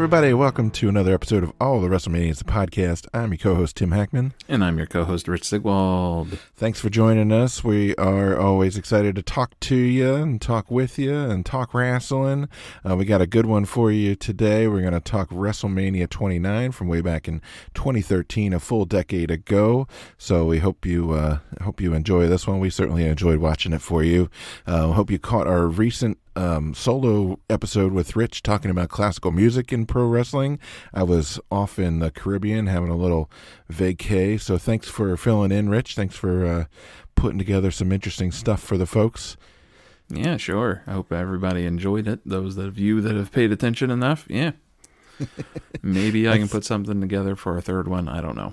everybody. Welcome to another episode of All the WrestleManias, the podcast. I'm your co-host, Tim Hackman. And I'm your co-host, Rich Sigwald. Thanks for joining us. We are always excited to talk to you and talk with you and talk wrestling. We got a good one for you today. We're going to talk WrestleMania 29 from way back in 2013, a full decade ago. So we hope you enjoy this one. We certainly enjoyed watching it for you. Hope you caught our recent solo episode with Rich talking about classical music in pro wrestling. I was off in the Caribbean having a little vacay, so thanks for filling in, Rich. Thanks for putting together some interesting stuff for the folks. Yeah, sure. I hope everybody enjoyed it. Those of you that have paid attention enough, yeah. Maybe I can put something together for a third one. I don't know.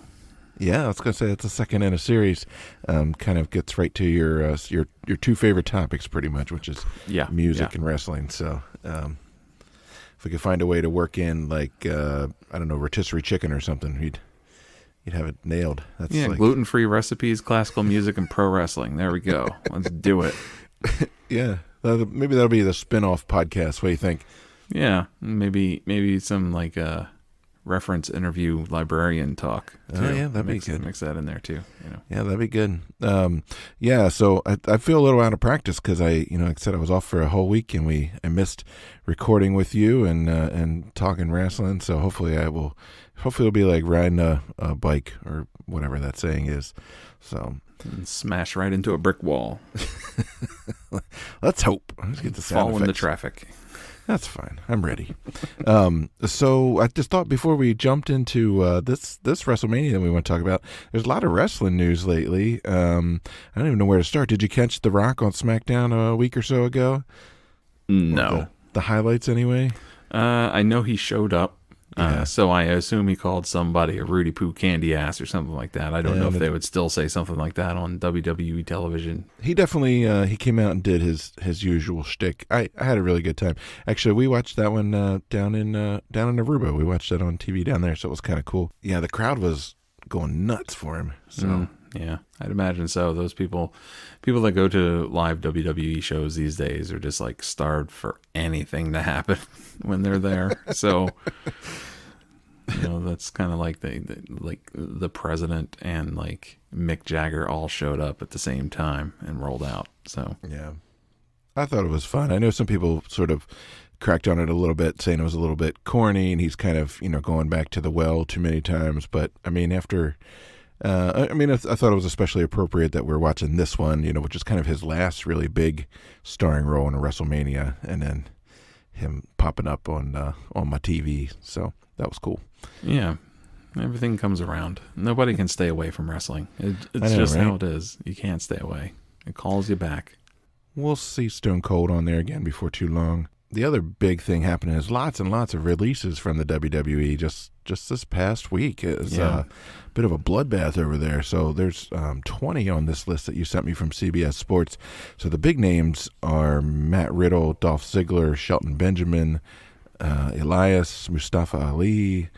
Yeah, I was going to say it's a second in a series. Kind of gets right to your two favorite topics, pretty much, which is music and wrestling. So if we could find a way to work in, like, I don't know, rotisserie chicken or something, you'd have it nailed. That's like... gluten-free recipes, classical music, and pro wrestling. There we go. Let's do it. Yeah, maybe that'll be the spin-off podcast. What do you think? Yeah, maybe some like reference interview librarian talk too. Oh yeah, that'd be good. Mix that in there too. Yeah, that'd be good. So I feel a little out of practice because like I said, I was off for a whole week and I missed recording with you and talking wrestling. So hopefully it'll be like riding a bike or whatever that saying is. So and smash right into a brick wall. Let's hope. Let's get the sound fall into traffic. That's fine. I'm ready. So I just thought before we jumped into this WrestleMania that we want to talk about, there's a lot of wrestling news lately. I don't even know where to start. Did you catch The Rock on SmackDown a week or so ago? No. The highlights anyway? I know he showed up. Yeah. So I assume he called somebody a Rudy Poo candy ass or something like that. I don't know if they would still say something like that on WWE television. He definitely he came out and did his usual shtick. I had a really good time. Actually, we watched that one down in Aruba. We watched that on TV down there, so it was kind of cool. Yeah, the crowd was going nuts for him. So yeah, I'd imagine so. Those people that go to live WWE shows these days are just like starved for anything to happen when they're there. So that's kind of like the president and like Mick Jagger all showed up at the same time and rolled out. So yeah, I thought it was fun. I know some people sort of cracked on it a little bit, saying it was a little bit corny and he's kind of going back to the well too many times. But I mean, after. I thought it was especially appropriate that we're watching this one, which is kind of his last really big starring role in a WrestleMania, and then him popping up on my TV. So that was cool. Yeah, everything comes around. Nobody can stay away from wrestling. It's just right? How it is. You can't stay away. It calls you back. We'll see Stone Cold on there again before too long. The other big thing happening is lots and lots of releases from the WWE just this past week. It was a bit of a bloodbath over there. So there's 20 on this list that you sent me from CBS Sports. So the big names are Matt Riddle, Dolph Ziggler, Shelton Benjamin, Elias, Mustafa Ali,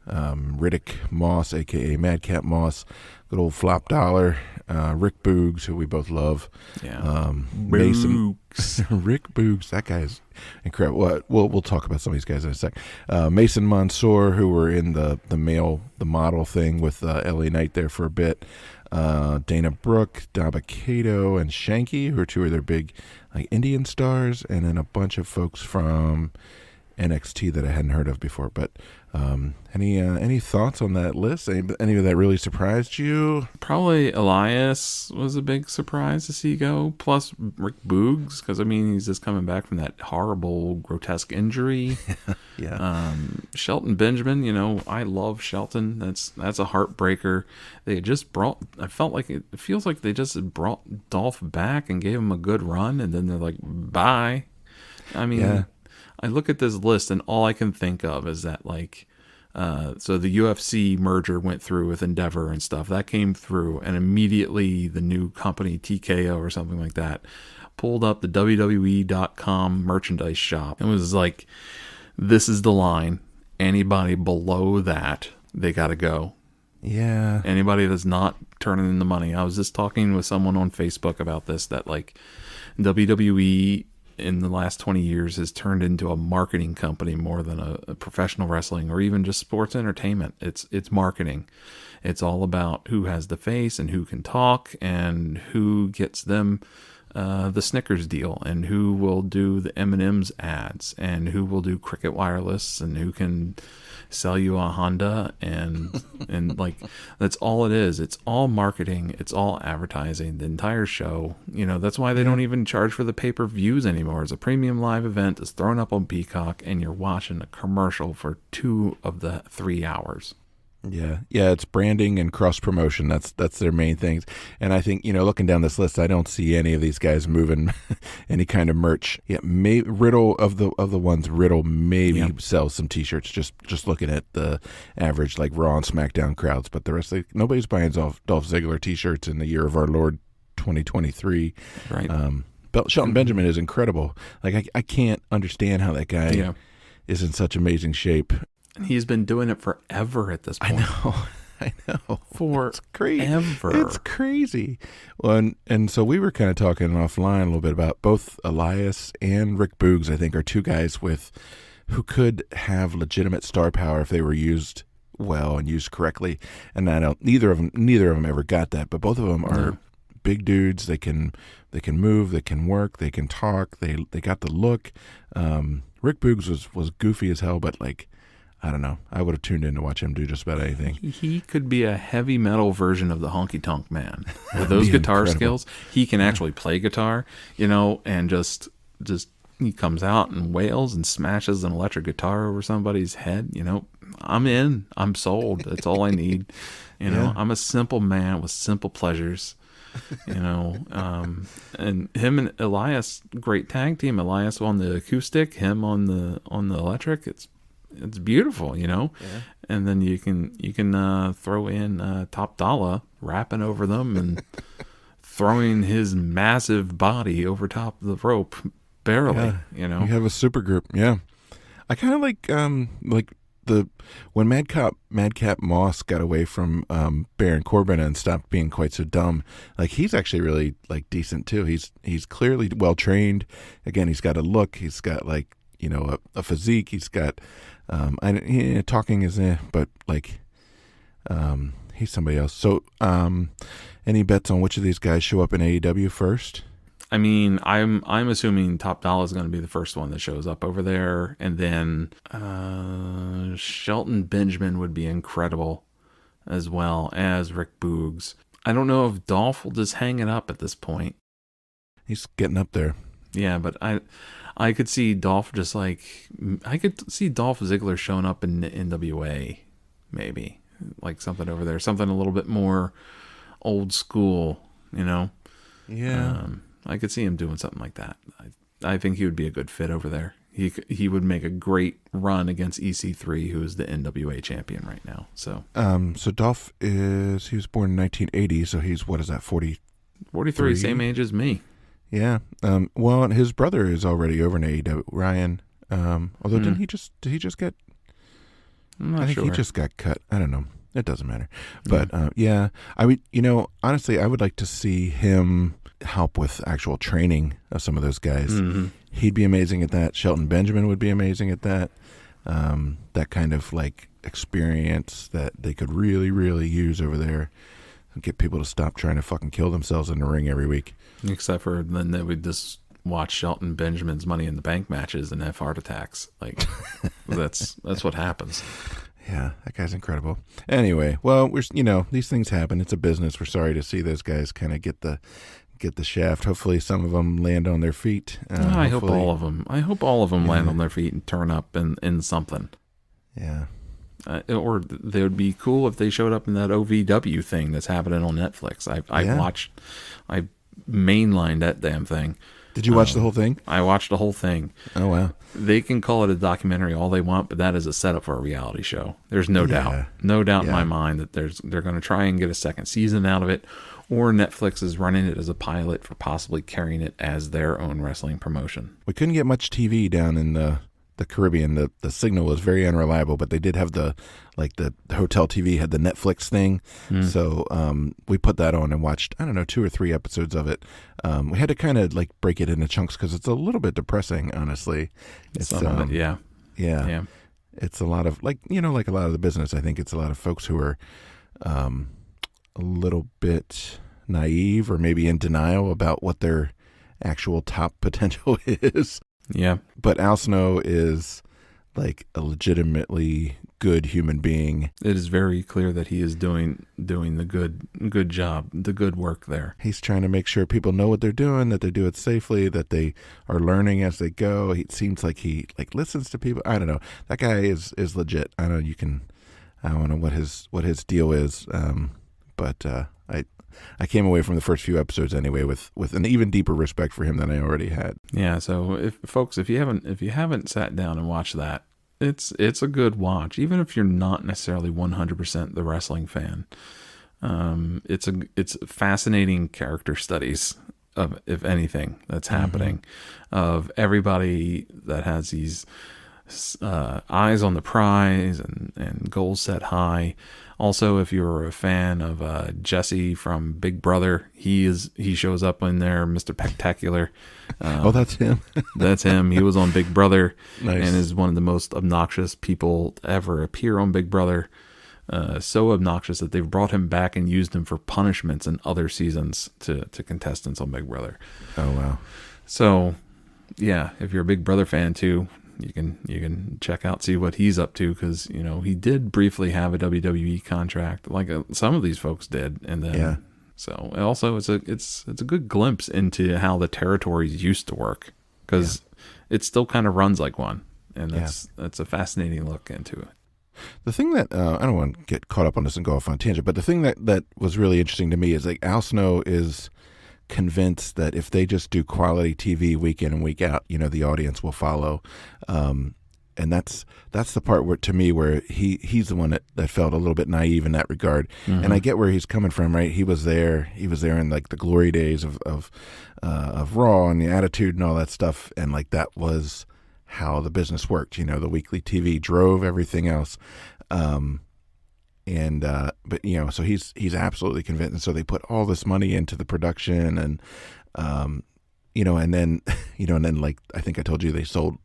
Riddick Moss, a.k.a. Madcap Moss, good old Flop Dollar, Rick Boogs, who we both love. Yeah. Mason Rick Boogs, that guy's incredible. We'll talk about some of these guys in a sec. Mason Mansour, who were in the model thing with LA Knight there for a bit. Dana Brooke, Dabba-Kato, and Shanky, who are two of their big like Indian stars, and then a bunch of folks from NXT that I hadn't heard of before. But any thoughts on that list? Any of that really surprised you? Probably Elias was a big surprise to see go. Plus Rick Boogs, because he's just coming back from that horrible, grotesque injury. Yeah. Shelton Benjamin, I love Shelton. That's a heartbreaker. They just brought. I felt like it feels like they just brought Dolph back and gave him a good run, and then they're like, bye. Yeah. I look at this list and all I can think of is that so the UFC merger went through with Endeavor and stuff. That came through, and immediately the new company, TKO or something like that, pulled up the WWE.com merchandise shop. It was like, this is the line. Anybody below that, they got to go. Yeah. Anybody that's not turning in the money. I was just talking with someone on Facebook about this, that like WWE in the last 20 years has turned into a marketing company more than a professional wrestling or even just sports entertainment. It's marketing. It's all about who has the face and who can talk and who gets them the Snickers deal and who will do the M&M's ads and who will do Cricket Wireless and who can sell you a Honda and like that's all it is. It's all marketing. It's all advertising. The entire show, that's why they don't even charge for the pay-per-views anymore. It's a premium live event that's thrown up on Peacock and you're watching a commercial for 2 of the 3 hours. Yeah, it's branding and cross promotion. That's their main things. And I think looking down this list, I don't see any of these guys moving any kind of merch. Yeah, Riddle of the ones Riddle maybe sells some T-shirts. Just looking at the average like Raw and SmackDown crowds, but the rest nobody's buying Dolph Ziggler T-shirts in the year of our Lord 2023. Right. Shelton Benjamin is incredible. Like I can't understand how that guy is in such amazing shape. He's been doing it forever at this point. I know. It's crazy. It's crazy. Well, and so we were kind of talking offline a little bit about both Elias and Rick Boogs, I think, are 2 guys who could have legitimate star power if they were used well and used correctly. And neither of them ever got that, but both of them are big dudes. They can move, they can work, they can talk, they got the look. Rick Boogs was goofy as hell, but like, I don't know. I would have tuned in to watch him do just about anything. He could be a heavy metal version of the Honky Tonk Man. With those guitar skills, he can actually play guitar, and just he comes out and wails and smashes an electric guitar over somebody's head. I'm in. I'm sold. That's all I need. I'm a simple man with simple pleasures. And him and Elias, great tag team. Elias on the acoustic, him on the electric. It's beautiful, and then you can throw in Top Dollar rapping over them and throwing his massive body over top of the rope barely. You have a super group. Yeah, I kind of like when Madcap Moss got away from Baron Corbin and stopped being quite so dumb. Like he's actually really like decent too. He's clearly well trained. Again, he's got a look. He's got like a physique. He's got. Talking is but like he's somebody else. So any bets on which of these guys show up in AEW first? I mean, I'm assuming Top Dollar is going to be the first one that shows up over there, and then Shelton Benjamin would be incredible, as well as Rick Boogs. I don't know if Dolph will just hang it up at this point. He's getting up there. Yeah, but I could see Dolph I could see Dolph Ziggler showing up in NWA, maybe like something over there, something a little bit more old school, Yeah. I could see him doing something like that. I think he would be a good fit over there. He would make a great run against EC3, who is the NWA champion right now. So Dolph he was born in 1980, so he's, what is that, 43, same age as me. Yeah. Well, his brother is already over in AEW, Ryan. Although did he just get? I'm not I think sure. he just got cut. I don't know. It doesn't matter. But yeah, I would. Honestly, I would like to see him help with actual training of some of those guys. Mm-hmm. He'd be amazing at that. Shelton Benjamin would be amazing at that. That kind of like experience that they could really, really use over there and get people to stop trying to fucking kill themselves in the ring every week. Except for then they would just watch Shelton Benjamin's Money in the Bank matches and have heart attacks. Like that's what happens. Yeah, that guy's incredible. Anyway, well, these things happen. It's a business. We're sorry to see those guys kind of get the shaft. Hopefully, some of them land on their feet. I hope all of them. I hope all of them land on their feet and turn up in something. Yeah. Or they would be cool if they showed up in that OVW thing that's happening on Netflix. I mainlined that damn thing. Did you watch the whole thing? I watched the whole thing. Oh, wow. They can call it a documentary all they want, but that is a setup for a reality show. There's no doubt in my mind that they're going to try and get a second season out of it, or Netflix is running it as a pilot for possibly carrying it as their own wrestling promotion. We couldn't get much TV down in the Caribbean, the signal was very unreliable, but they did have the hotel TV had the Netflix thing. So we put that on and watched, I don't know, 2 or 3 episodes of it. We had to kind of like break it into chunks because it's a little bit depressing, honestly. It's Some of it, yeah. It's a lot of like a lot of the business. I think it's a lot of folks who are a little bit naive or maybe in denial about what their actual top potential is. Yeah. But Al Snow is like a legitimately good human being. It is very clear that he is doing the good job, the good work there. He's trying to make sure people know what they're doing, that they do it safely, that they are learning as they go. It seems like he like listens to people. I don't know. That guy is legit. I don't know what his deal is. But I came away from the first few episodes anyway with an even deeper respect for him than I already had. Yeah, so if you haven't sat down and watched that, it's a good watch, even if you're not necessarily 100% the wrestling fan. It's fascinating character studies of, if anything, that's happening, of everybody that has these eyes on the prize and goals set high. Also, if you're a fan of Jesse from Big Brother, he shows up in there, Mr. Spectacular. That's him. That's him. He was on Big Brother. Nice. And is one of the most obnoxious people to ever appear on Big Brother. So obnoxious that they've brought him back and used him for punishments in other seasons to contestants on Big Brother. Oh wow. So, yeah, if you're a Big Brother fan too, you can check out, see what he's up to, because he did briefly have a WWE contract, like some of these folks did, and then so also it's a good glimpse into how the territories used to work, because it still kind of runs like one, and that's a fascinating look into it. The thing that I don't want to get caught up on this and go off on a tangent, but the thing that was really interesting to me is like Al Snow is convinced that if they just do quality TV week in and week out, the audience will follow. And that's the part where he's the one that felt a little bit naive in that regard. And I get where he's coming from, right? He was there in like the glory days of Raw and the Attitude and all that stuff. And like, that was how the business worked. The weekly TV drove everything else. But so he's absolutely convinced, and so they put all this money into the production, and and then like I think I told you they sold,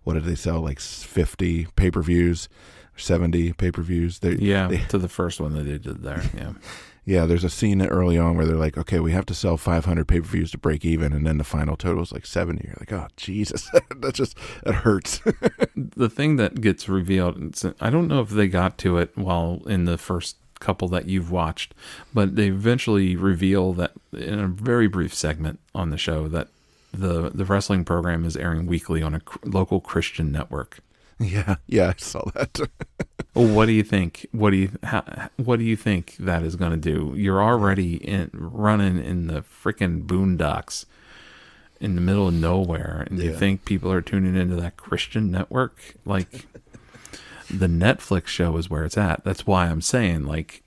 what did they sell, like 50 pay-per-views, 70 pay-per-views? To the first one that they did there. Yeah, there's a scene early on where they're like, okay, we have to sell 500 pay-per-views to break even, and then the final total is like 70. You're like, oh, Jesus, that hurts. The thing that gets revealed, I don't know if they got to it while in the first couple that you've watched, but they eventually reveal that in a very brief segment on the show that the wrestling program is airing weekly on a local Christian network. Yeah, I saw that. Well, what do you think? What do you think that is going to do? You're already running in the freaking boondocks in the middle of nowhere, and you think people are tuning into that Christian network? Like, the Netflix show is where it's at. That's why I'm saying, like,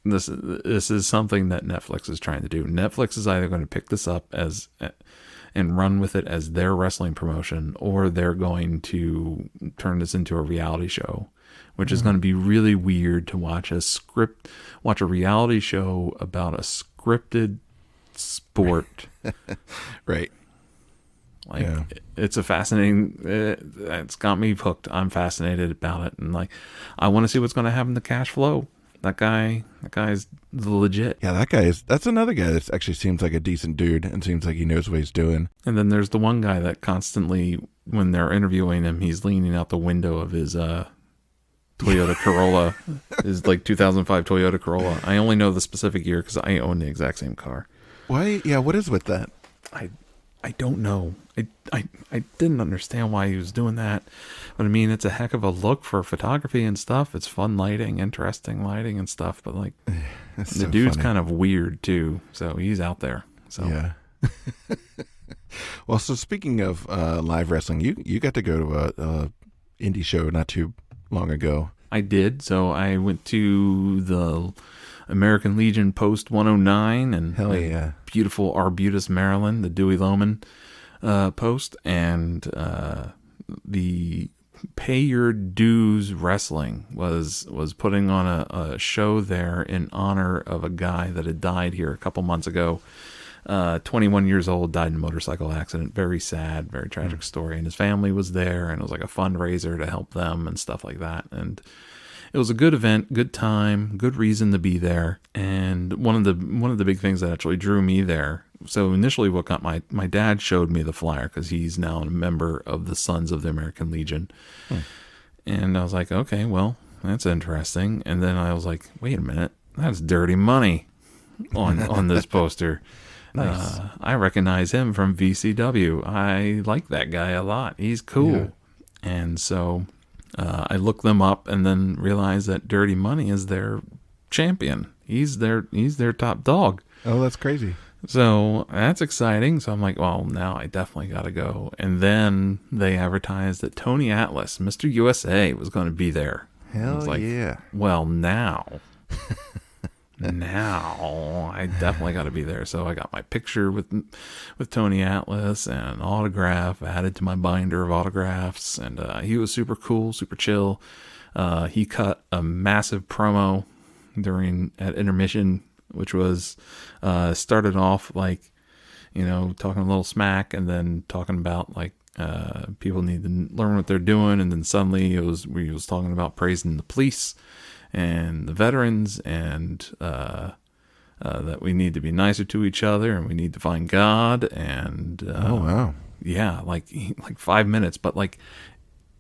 this is something that Netflix is trying to do. Netflix is either going to pick this up and run with it as their wrestling promotion, or they're going to turn this into a reality show, which is going to be really weird to watch a reality show about a scripted sport. Right. Like, it's a fascinating, it's got me hooked. I'm fascinated about it. And like, I want to see what's going to happen to cash flow. That guy's legit. Yeah, that's another guy that actually seems like a decent dude and seems like he knows what he's doing. And then there's the one guy that constantly, when they're interviewing him, he's leaning out the window of his Toyota Corolla, his like 2005 Toyota Corolla. I only know the specific year because I own the exact same car. Why? Yeah, what is with that? I don't know. I didn't understand why he was doing that. But I mean, it's a heck of a look for photography and stuff. It's fun lighting, interesting lighting and stuff. But like, the dude's kind of weird too. So he's out there. So yeah. Well, so speaking of live wrestling, you got to go to a indie show not too long ago. I did. So I went to the American Legion Post 109 and beautiful Arbutus, Maryland, the Dewey Loman post, and the Pay Your Dues Wrestling was putting on a show there in honor of a guy that had died here a couple months ago. 21 years old, died in a motorcycle accident. Very sad, very tragic story. And his family was there, and it was like a fundraiser to help them and stuff like that. And it was a good event, good time, good reason to be there. And one of the big things that actually drew me there. So initially, what got my dad showed me the flyer because he's now a member of the Sons of the American Legion. And I was like, okay, well, that's interesting. And then I was like, wait a minute, that's Dirty Money on this poster. Nice. I recognize him from VCW. I like that guy a lot. He's cool. Yeah. And so I looked them up and then realized that Dirty Money is their champion. He's their top dog. Oh, that's crazy. So that's exciting. So I'm like, well, now I definitely got to go. And then they advertised that Tony Atlas, Mr. USA, was going to be there. Hell, I was like, yeah. Well, now I definitely got to be there. So I got my picture with Tony Atlas and an autograph added to my binder of autographs. And he was super cool, super chill. He cut a massive promo at intermission, which was started off like, talking a little smack and then talking about like people need to learn what they're doing. And then suddenly he was talking about praising the police and the veterans and that we need to be nicer to each other and we need to find God. And oh, wow. Yeah, like 5 minutes, but like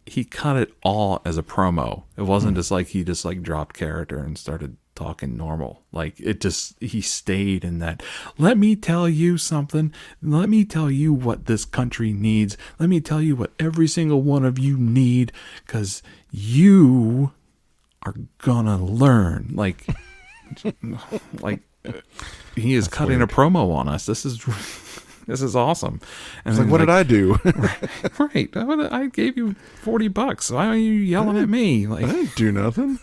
he cut it all as a promo. It wasn't just like he just like dropped character and started talking normal. Like he stayed in that, let me tell you something. Let me tell you what this country needs. Let me tell you what every single one of you need, because you are gonna learn. Like he is That's cutting weird. A promo on us. This is awesome. And it's like, what did I do? Right. I gave you $40. Why are you yelling at me? Like, I didn't do nothing.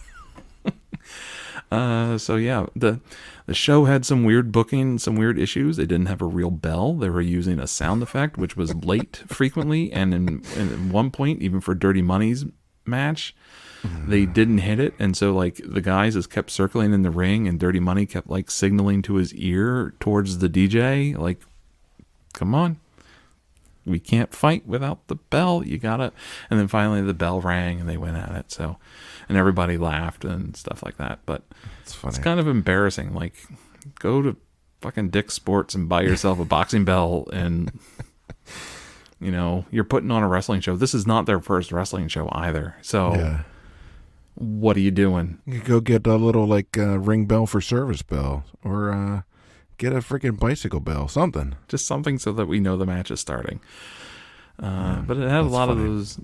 So yeah, the show had some weird booking, some weird issues. They didn't have a real bell. They were using a sound effect, which was late frequently. And at one point, even for Dirty Money's match, they didn't hit it. And so like the guys just kept circling in the ring and Dirty Money kept like signaling to his ear towards the DJ, like, come on, we can't fight without the bell. You gotta. And then finally the bell rang and they went at it. So, and everybody laughed and stuff like that. But it's kind of embarrassing. Like, go to fucking Dick's Sports and buy yourself a boxing bell, and you're putting on a wrestling show. This is not their first wrestling show either. So, yeah. What are you doing? You could go get a little like ring bell for service bell, or get a freaking bicycle bell, something. Just something so that we know the match is starting. But it had a lot of those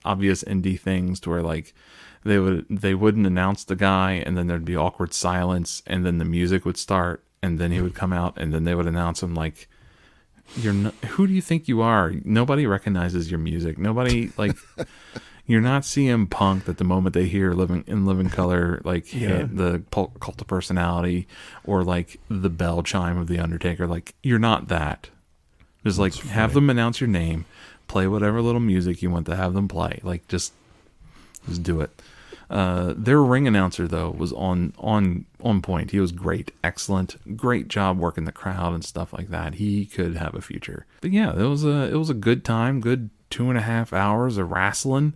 obvious indie things to where like they wouldn't announce the guy, and then there'd be awkward silence, and then the music would start, and then he would come out, and then they would announce him like, who do you think you are? Nobody recognizes your music. Nobody like. You're not CM Punk that the moment they hear Living Color, like hit the Cult of Personality, or like the bell chime of The Undertaker. Like, you're not that. Just like have them announce your name, play whatever little music you want to have them play. Like just do it. Their ring announcer though was on point. He was great, excellent, great job working the crowd and stuff like that. He could have a future. But yeah, it was a good time, good 2.5 hours of wrestling.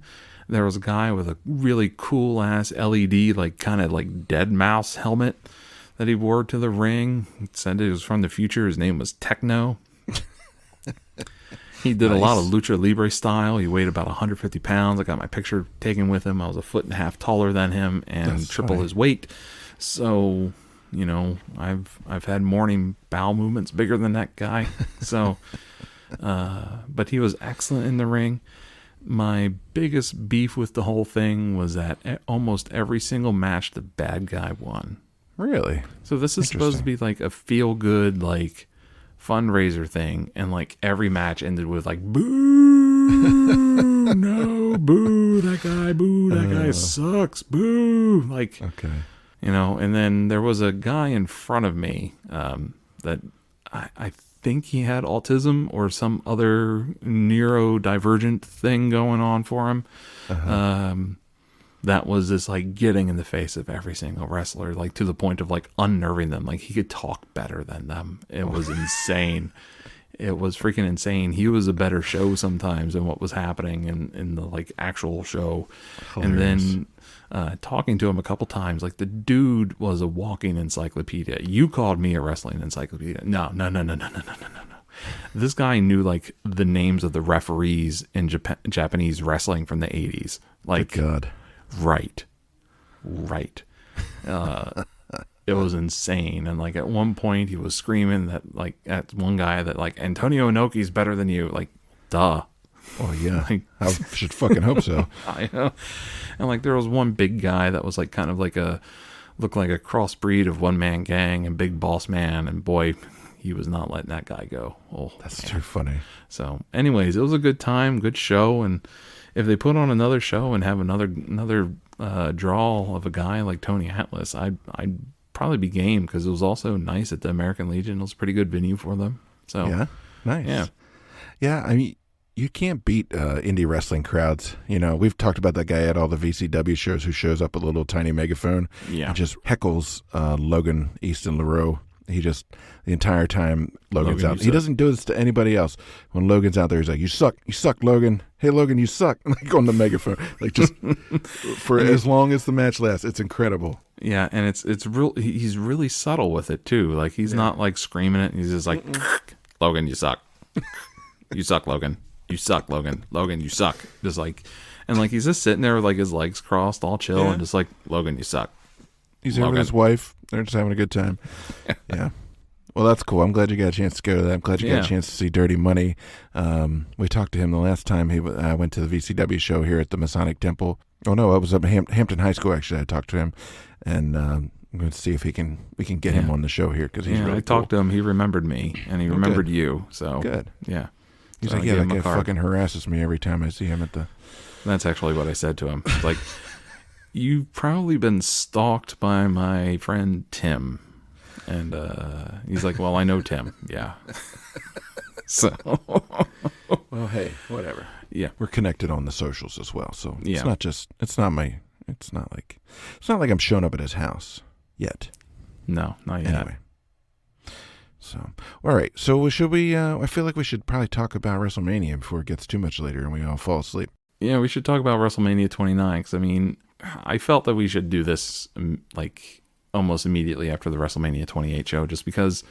There was a guy with a really cool ass LED, like kind of like dead mouse helmet that he wore to the ring. He said it was from the future. His name was Techno. He did a lot of lucha libre style. He weighed about 150 pounds. I got my picture taken with him. I was 1.5 feet taller than him and That's triple funny. his weight. So, I've had morning bowel movements bigger than that guy. So, but he was excellent in the ring. My biggest beef with the whole thing was that almost every single match the bad guy won. Really? So this is supposed to be like a feel good, like fundraiser thing, and like every match ended with like boo, no, boo that guy sucks, boo, like Okay. and then there was a guy in front of me that I think he had autism or some other neurodivergent thing going on for him. That was just like getting in the face of every single wrestler, like to the point of like unnerving them. Like he could talk better than them. It was insane. It was freaking insane. He was a better show sometimes than what was happening in the like actual show. Hilarious. And then talking to him a couple times, like the dude was a walking encyclopedia. You called me a wrestling encyclopedia. No. This guy knew like the names of the referees in Japanese wrestling from the 80s. Like, good God. Right. It was insane. And like at one point he was screaming that like at one guy that like Antonio Inoki's better than you. Like, duh. Oh yeah. Like, I should fucking hope so. I know. And like there was one big guy that was like kind of like looked like a crossbreed of One Man Gang and Big Boss Man, and boy, he was not letting that guy go. Oh, that's too funny. So anyways, it was a good time, good show, and if they put on another show and have another draw of a guy like Tony Atlas, I'd probably be game, because it was also nice at the American Legion. It was a pretty good venue for them. So yeah, nice. Yeah. I mean, you can't beat indie wrestling crowds. You know, we've talked about that guy at all the VCW shows who shows up with a little tiny megaphone. Yeah, and just heckles Logan Easton LaRoe. He just, the entire time Logan's out. He doesn't do this to anybody else. When Logan's out there, he's like, you suck, Logan. Hey, Logan, you suck. Like on the megaphone. Like just for as long as the match lasts. It's incredible. Yeah, and it's real. He's really subtle with it too. Like he's not like screaming it. He's just like, Logan, you suck. You suck, Logan. You suck, Logan. Logan, you suck. Just like, and like he's just sitting there with like his legs crossed, all chill, and just like, Logan, you suck. He's there with his wife. They're just having a good time. Yeah. Well, that's cool. I'm glad you got a chance to go to that. I'm glad you got a chance to see Dirty Money. We talked to him the last time he went to the VCW show here at the Masonic Temple. Oh, no, it was at Hampton High School, actually. I talked to him, and I'm going to see if we can get him on the show here, because he's really cool. I talked to him. He remembered me, and he remembered you. So good. Yeah. He's like, that guy fucking harasses me every time I see him at the... That's actually what I said to him. Like... You've probably been stalked by my friend Tim. And he's like, well, I know Tim. Yeah. So. Well, hey, whatever. Yeah. We're connected on the socials as well. So yeah. It's not like I'm showing up at his house yet. No, not yet. Anyway. So, all right. So should we, I feel like we should probably talk about WrestleMania before it gets too much later and we all fall asleep. Yeah, we should talk about WrestleMania 29, because I mean, I felt that we should do this like almost immediately after the WrestleMania 28 show, just because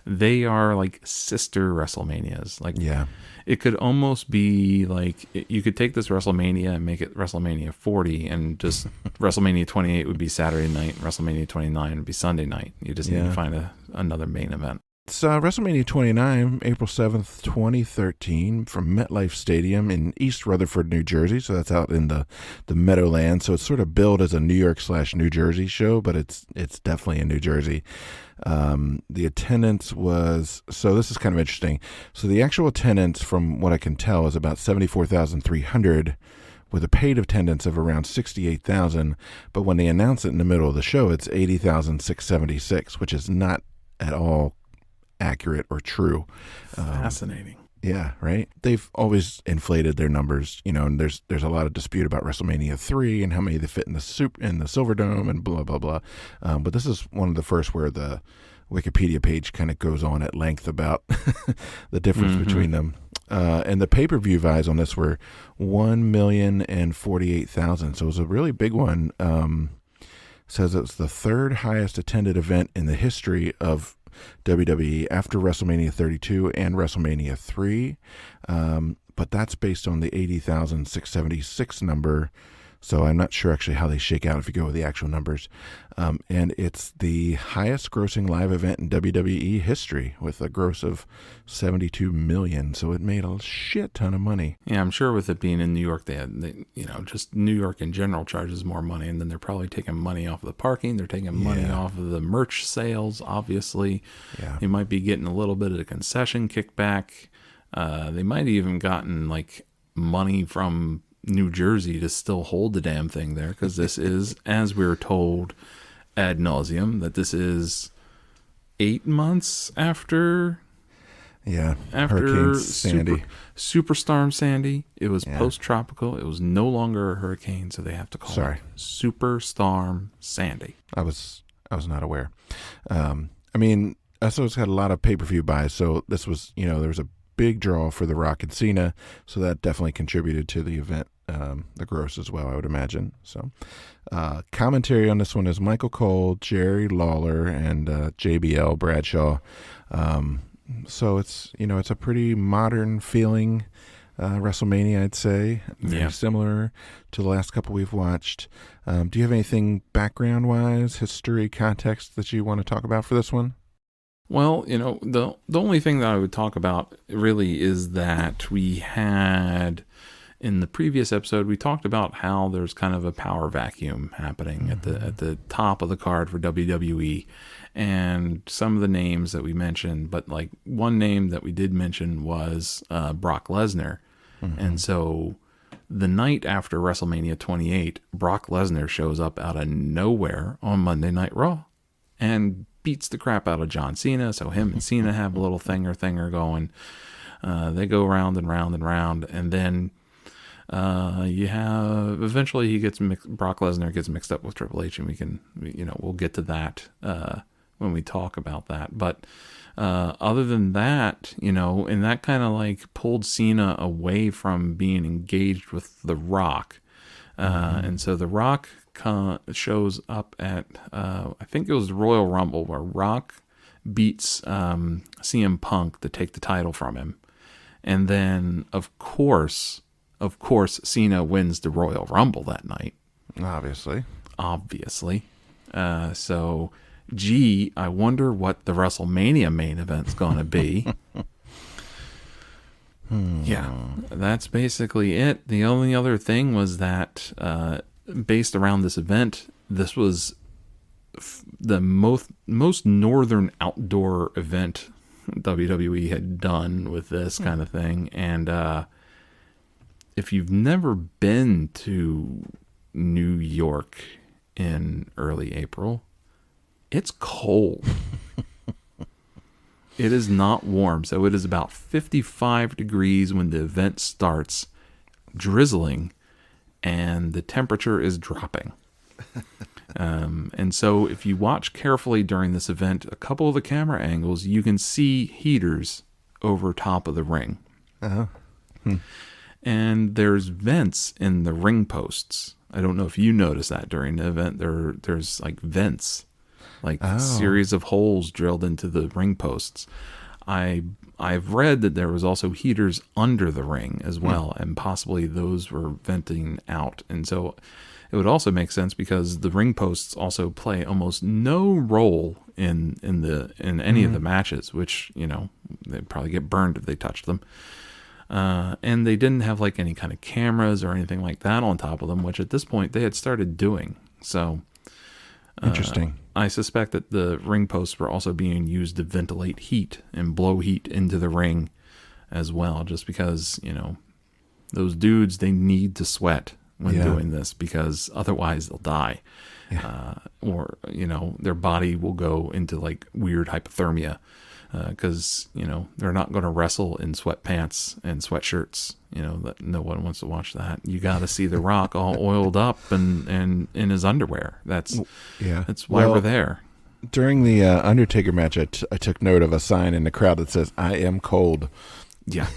they are like sister WrestleManias. Like, yeah, it could almost be like you could take this WrestleMania and make it WrestleMania 40, and just WrestleMania 28 would be Saturday night, and WrestleMania 29 would be Sunday night. You just need to find another main event. It's WrestleMania 29, April 7th, 2013, from MetLife Stadium in East Rutherford, New Jersey. So that's out in the Meadowlands. So it's sort of billed as a New York/New Jersey show, but it's definitely in New Jersey. The attendance was, so this is kind of interesting. So the actual attendance, from what I can tell, is about 74,300, with a paid attendance of around 68,000. But when they announce it in the middle of the show, it's 80,676, which is not at all accurate or true. Fascinating. Yeah, right. They've always inflated their numbers, you know, and there's a lot of dispute about WrestleMania 3 and how many they fit in the Silver Dome and blah blah blah. But this is one of the first where the Wikipedia page kind of goes on at length about the difference between them. And the pay-per-view buys on this were 1,048,000. So it was a really big one. Says it's the third highest attended event in the history of WWE after WrestleMania 32 and WrestleMania 3. But that's based on the 80,676 number. So I'm not sure actually how they shake out if you go with the actual numbers. And it's the highest grossing live event in WWE history with a gross of $72 million. So it made a shit ton of money. Yeah, I'm sure with it being in New York, just New York in general charges more money. And then they're probably taking money off of the parking. They're taking money off of the merch sales, obviously. Yeah. They might be getting a little bit of the concession kickback. They might have even gotten like money from New Jersey to still hold the damn thing there, because this is, as we're told ad nauseum, that this is 8 months after Yeah, After Hurricane Sandy. Superstorm Sandy, it was Yeah. post-tropical. It was no longer a hurricane, so they have to call it Superstorm Sandy. I was not aware. I mean, SO's had a lot of pay-per-view buys, so this was, there was a big draw for The Rock and Cena, so that definitely contributed to the event, the gross as well, I would imagine. So, commentary on this one is Michael Cole, Jerry Lawler, and JBL Bradshaw. So it's it's a pretty modern feeling WrestleMania, I'd say. Very similar to the last couple we've watched. Do you have anything background-wise, history, context that you want to talk about for this one? Well, the only thing that I would talk about really is that we had, in the previous episode, we talked about how there's kind of a power vacuum happening at the top of the card for WWE, and some of the names that we mentioned, but like one name that we did mention was Brock Lesnar. And so the night after WrestleMania 28, Brock Lesnar shows up out of nowhere on Monday Night Raw and beats the crap out of John Cena. So him and Cena have a little thinger going. They go round and round and round, and then you have eventually Brock Lesnar gets mixed up with Triple H, and we can we'll get to that when we talk about that. But other than that, and that kind of like pulled Cena away from being engaged with The Rock. And so The Rock shows up at, I think it was the Royal Rumble, where Rock beats CM Punk to take the title from him. And then, of course, Cena wins the Royal Rumble that night. Obviously. So, gee, I wonder what the WrestleMania main event's going to be. Yeah, that's basically it. The only other thing was that, based around this event, this was the most northern outdoor event WWE had done with this kind of thing. And if you've never been to New York in early April, it's cold. It is not warm. So it is about 55 degrees when the event starts, drizzling, and the temperature is dropping. And so if you watch carefully during this event, a couple of the camera angles, you can see heaters over top of the ring. And there's vents in the ring posts. I don't know if you noticed that during the event. There's like vents, like a series of holes drilled into the ring posts. I've read that there was also heaters under the ring as well, and possibly those were venting out. And so it would also make sense because the ring posts also play almost no role in any of the matches, which they'd probably get burned if they touched them. And they didn't have like any kind of cameras or anything like that on top of them, which at this point they had started doing. So interesting. I suspect that the ring posts were also being used to ventilate heat and blow heat into the ring as well, just because, those dudes, they need to sweat when doing this, because otherwise they'll die. Or, their body will go into like weird hypothermia. Because they're not going to wrestle in sweatpants and sweatshirts. That no one wants to watch that. You got to see The Rock all oiled up and in his underwear. That's why we're there. During the Undertaker match, I took note of a sign in the crowd that says, "I am cold." Yeah,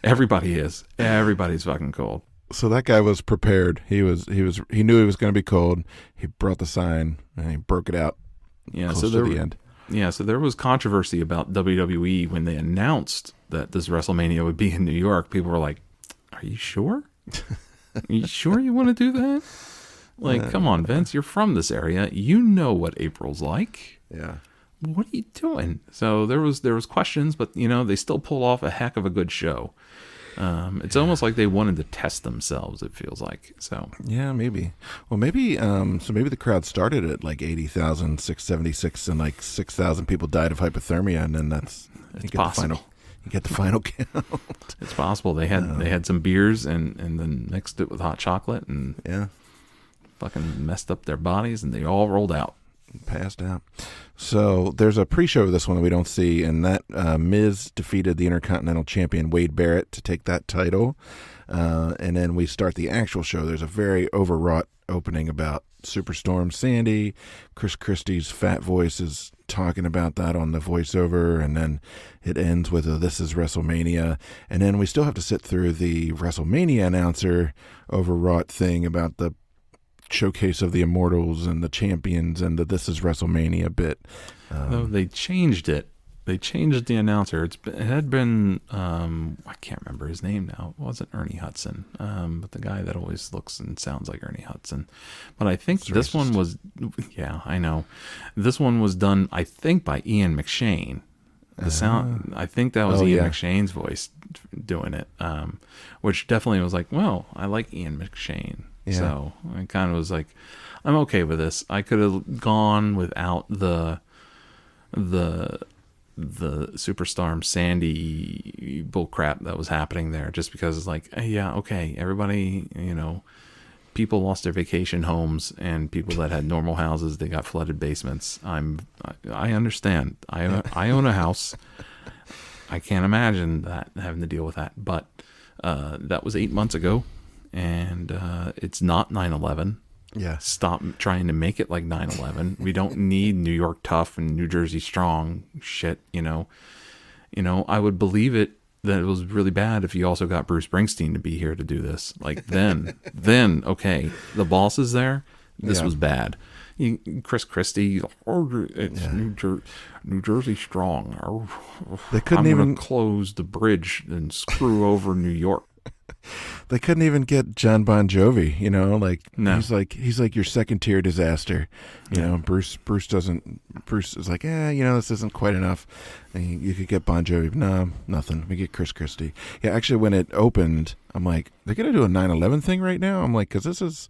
everybody is. Everybody's fucking cold. So that guy was prepared. He knew he was going to be cold. He brought the sign and he broke it out. Yeah, so to the end. Yeah, so there was controversy about WWE when they announced that this WrestleMania would be in New York. People were like, "Are you sure? Are you sure you want to do that? Like, come on, Vince, you're from this area. You know what April's like. Yeah. What are you doing?" So there was questions, but they still pulled off a heck of a good show. It's almost like they wanted to test themselves, it feels like. So yeah, maybe. Well, maybe maybe the crowd started at like 80,676 and like 6,000 people died of hypothermia, and then it's possible. You get the final count. It's possible. They had some beers and then mixed it with hot chocolate and fucking messed up their bodies, and they all rolled out. Passed out. So there's a pre-show of this one that we don't see, and that Miz defeated the Intercontinental Champion Wade Barrett to take that title. And then we start the actual show. There's a very overwrought opening about Superstorm Sandy. Christie's fat voice is talking about that on the voiceover, and then it ends with a "This is WrestleMania," and then we still have to sit through the WrestleMania announcer overwrought thing about the showcase of the Immortals and the champions and the "This is WrestleMania" bit. No, they changed it. They changed the announcer. It had been I can't remember his name now. It wasn't Ernie Hudson, but the guy that always looks and sounds like Ernie Hudson. But I think this one was, yeah, I know. This one was done, I think, by Ian McShane. The sound, I think that was Ian McShane's voice doing it, which definitely was like, well, I like Ian McShane. Yeah. So I kind of was like, I'm okay with this. I could have gone without the Superstorm Sandy bullcrap that was happening there, just because it's like, yeah, okay, everybody, people lost their vacation homes, and people that had normal houses, they got flooded basements. I understand. I own a house. I can't imagine that, having to deal with that. But that was 8 months ago, and it's not 9/11. Yeah. Stop trying to make it like 9/11. We don't need New York tough and New Jersey strong shit, I would believe it that it was really bad if you also got Bruce Springsteen to be here to do this. Like then okay, the boss is there. This was bad. Christie, it's New Jersey strong. They couldn't even close the bridge and screw over New York. They couldn't even get John Bon Jovi, No. he's like your second tier disaster. Bruce is like, this isn't quite enough. And you could get Bon Jovi. No, nothing. We get Chris Christie. Yeah, actually when it opened, I'm like, they're going to do a 9/11 thing right now? I'm like, cause this is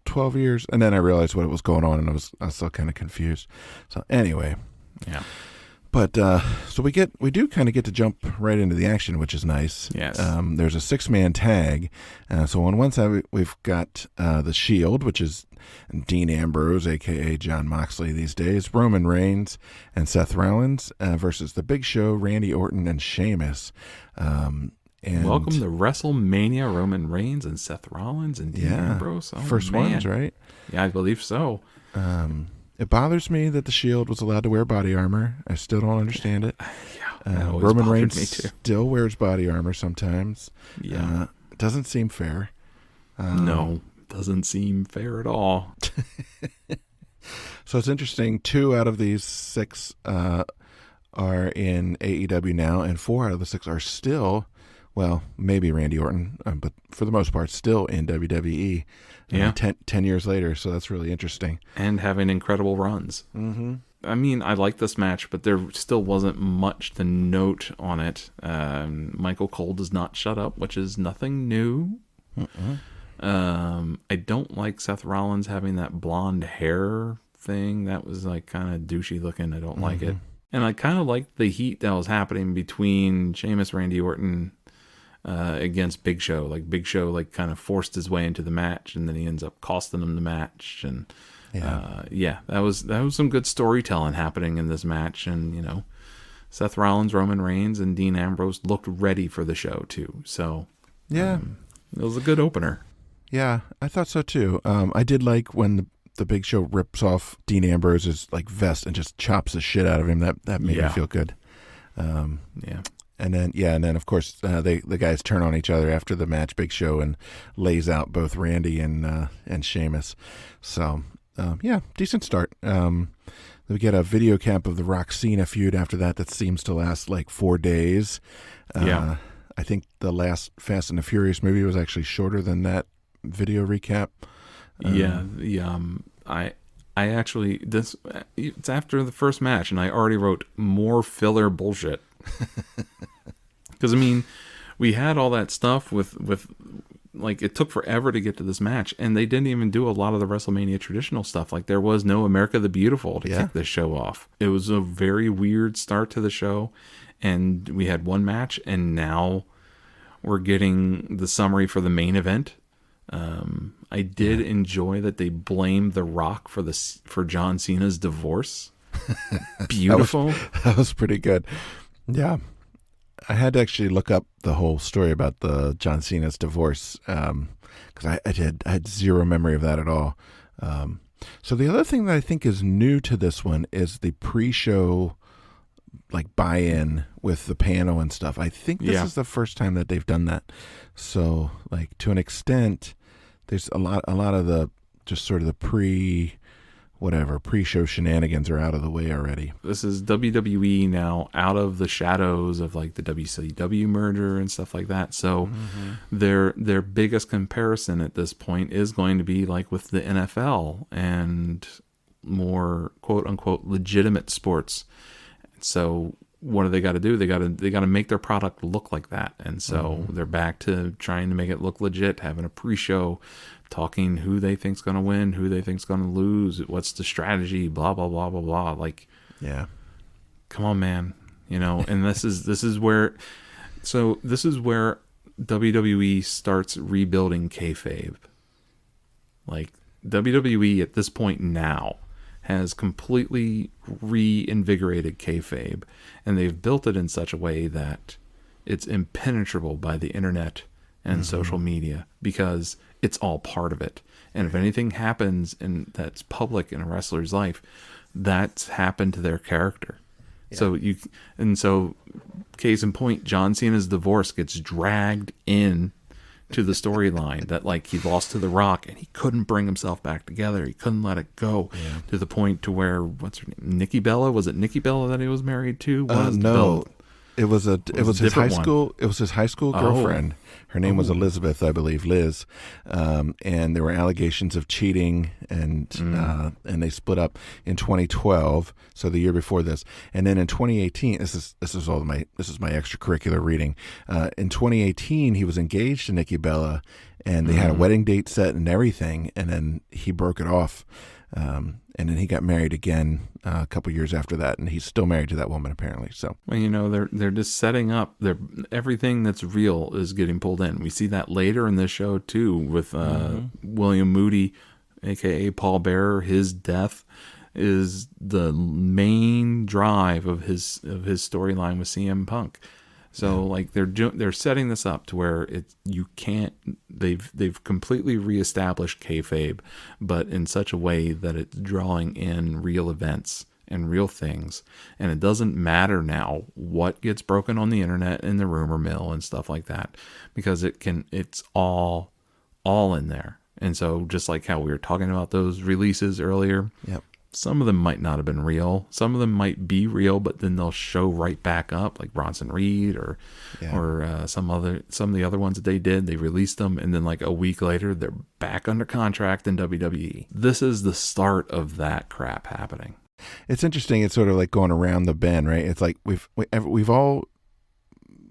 12 years. And then I realized what was going on, and I was still kind of confused. So anyway. Yeah. But so we do kind of get to jump right into the action, which is nice. Yes. There's a 6-man tag. So on one side we've got the Shield, which is Dean Ambrose, aka John Moxley these days, Roman Reigns and Seth Rollins versus the Big Show, Randy Orton and Sheamus. And welcome to WrestleMania, Roman Reigns and Seth Rollins and Dean Ambrose. Oh, first ones, right? Yeah, I believe so. It bothers me that the Shield was allowed to wear body armor. I still don't understand it. Roman Reigns still wears body armor sometimes. Yeah. It doesn't seem fair. No, doesn't seem fair at all. So it's interesting. 2 out of these 6 are in AEW now, and 4 out of the 6 are still, well, maybe Randy Orton, but for the most part, still in WWE. 10 years later, so that's really interesting. And having incredible runs. Mm-hmm. I mean, I like this match, but there still wasn't much to note on it. Michael Cole does not shut up, which is nothing new. I don't like Seth Rollins having that blonde hair thing. That was like kind of douchey looking. I don't like it. And I kind of liked the heat that was happening between Sheamus, Randy Orton, against Big Show. Like Big Show kind of forced his way into the match, and then he ends up costing him the match. And that was some good storytelling happening in this match. And Seth Rollins, Roman Reigns, and Dean Ambrose looked ready for the show too. So it was a good opener. Yeah, I thought so too. I did like when the Big Show rips off Dean Ambrose's vest and just chops the shit out of him. That made me feel good. And then of course the guys turn on each other after the match. Big Show and lays out both Randy and Sheamus. So decent start. We get a video cap of the Rock Cena feud after that seems to last 4 days. I think the last Fast and the Furious movie was actually shorter than that video recap. I actually it's after the first match, and I already wrote more filler bullshit. Because we had all that stuff with it took forever to get to this match, and they didn't even do a lot of the WrestleMania traditional stuff. There was no America the Beautiful to kick this show off. It was a very weird start to the show, and we had one match, and now we're getting the summary for the main event. I did enjoy that they blamed The Rock for John Cena's divorce. Beautiful. That was pretty good. Yeah. I had to actually look up the whole story about the John Cena's divorce because I had zero memory of that at all. So the other thing that I think is new to this one is the pre-show like buy-in with the panel and stuff. I think this is the first time that they've done that. So like to an extent, there's a lot of the just sort of the pre-show shenanigans are out of the way already. This is WWE now out of the shadows of like the WCW merger and stuff like that. So their biggest comparison at this point is going to be like with the NFL and more quote unquote legitimate sports. So what do they got to do? They got to make their product look like that. And so they're back to trying to make it look legit, having a pre-show, talking who they think's going to win, who they think's going to lose, what's the strategy, blah, blah, blah, blah, blah. Like, yeah, come on, man. You know, and this is where WWE starts rebuilding kayfabe. Like WWE at this point now has completely reinvigorated kayfabe, and they've built it in such a way that it's impenetrable by the internet and social media because it's all part of it. And if anything happens that's public in a wrestler's life, that's happened to their character. Yeah. So case in point, John Cena's divorce gets dragged in to the storyline that like he lost to The Rock and he couldn't bring himself back together. He couldn't let it go to the point to where, what's her name? Nikki Bella? Was it Nikki Bella that he was married to? No, it was his high school. It was his high school girlfriend. Her name was Elizabeth, I believe, Liz. And there were allegations of cheating, and they split up in 2012, so the year before this. And then in 2018, this is my extracurricular reading. In 2018, he was engaged to Nikki Bella, and they had a wedding date set and everything. And then he broke it off. And then he got married again a couple years after that, and he's still married to that woman apparently. So, well, you know, they're just setting up. Everything that's real is getting pulled in. We see that later in this show too, with William Moody, aka Paul Bearer. His death is the main drive of his storyline with CM Punk. So like they're setting this up to where they've completely reestablished kayfabe, but in such a way that it's drawing in real events and real things, and it doesn't matter now what gets broken on the internet and the rumor mill and stuff like that, because it's all in there. And so just like how we were talking about those releases earlier, some of them might not have been real. Some of them might be real, but then they'll show right back up, like Bronson Reed or some of the other ones that they did. They released them, and then like a week later, they're back under contract in WWE. This is the start of that crap happening. It's interesting. It's sort of like going around the bend, right? It's like we've all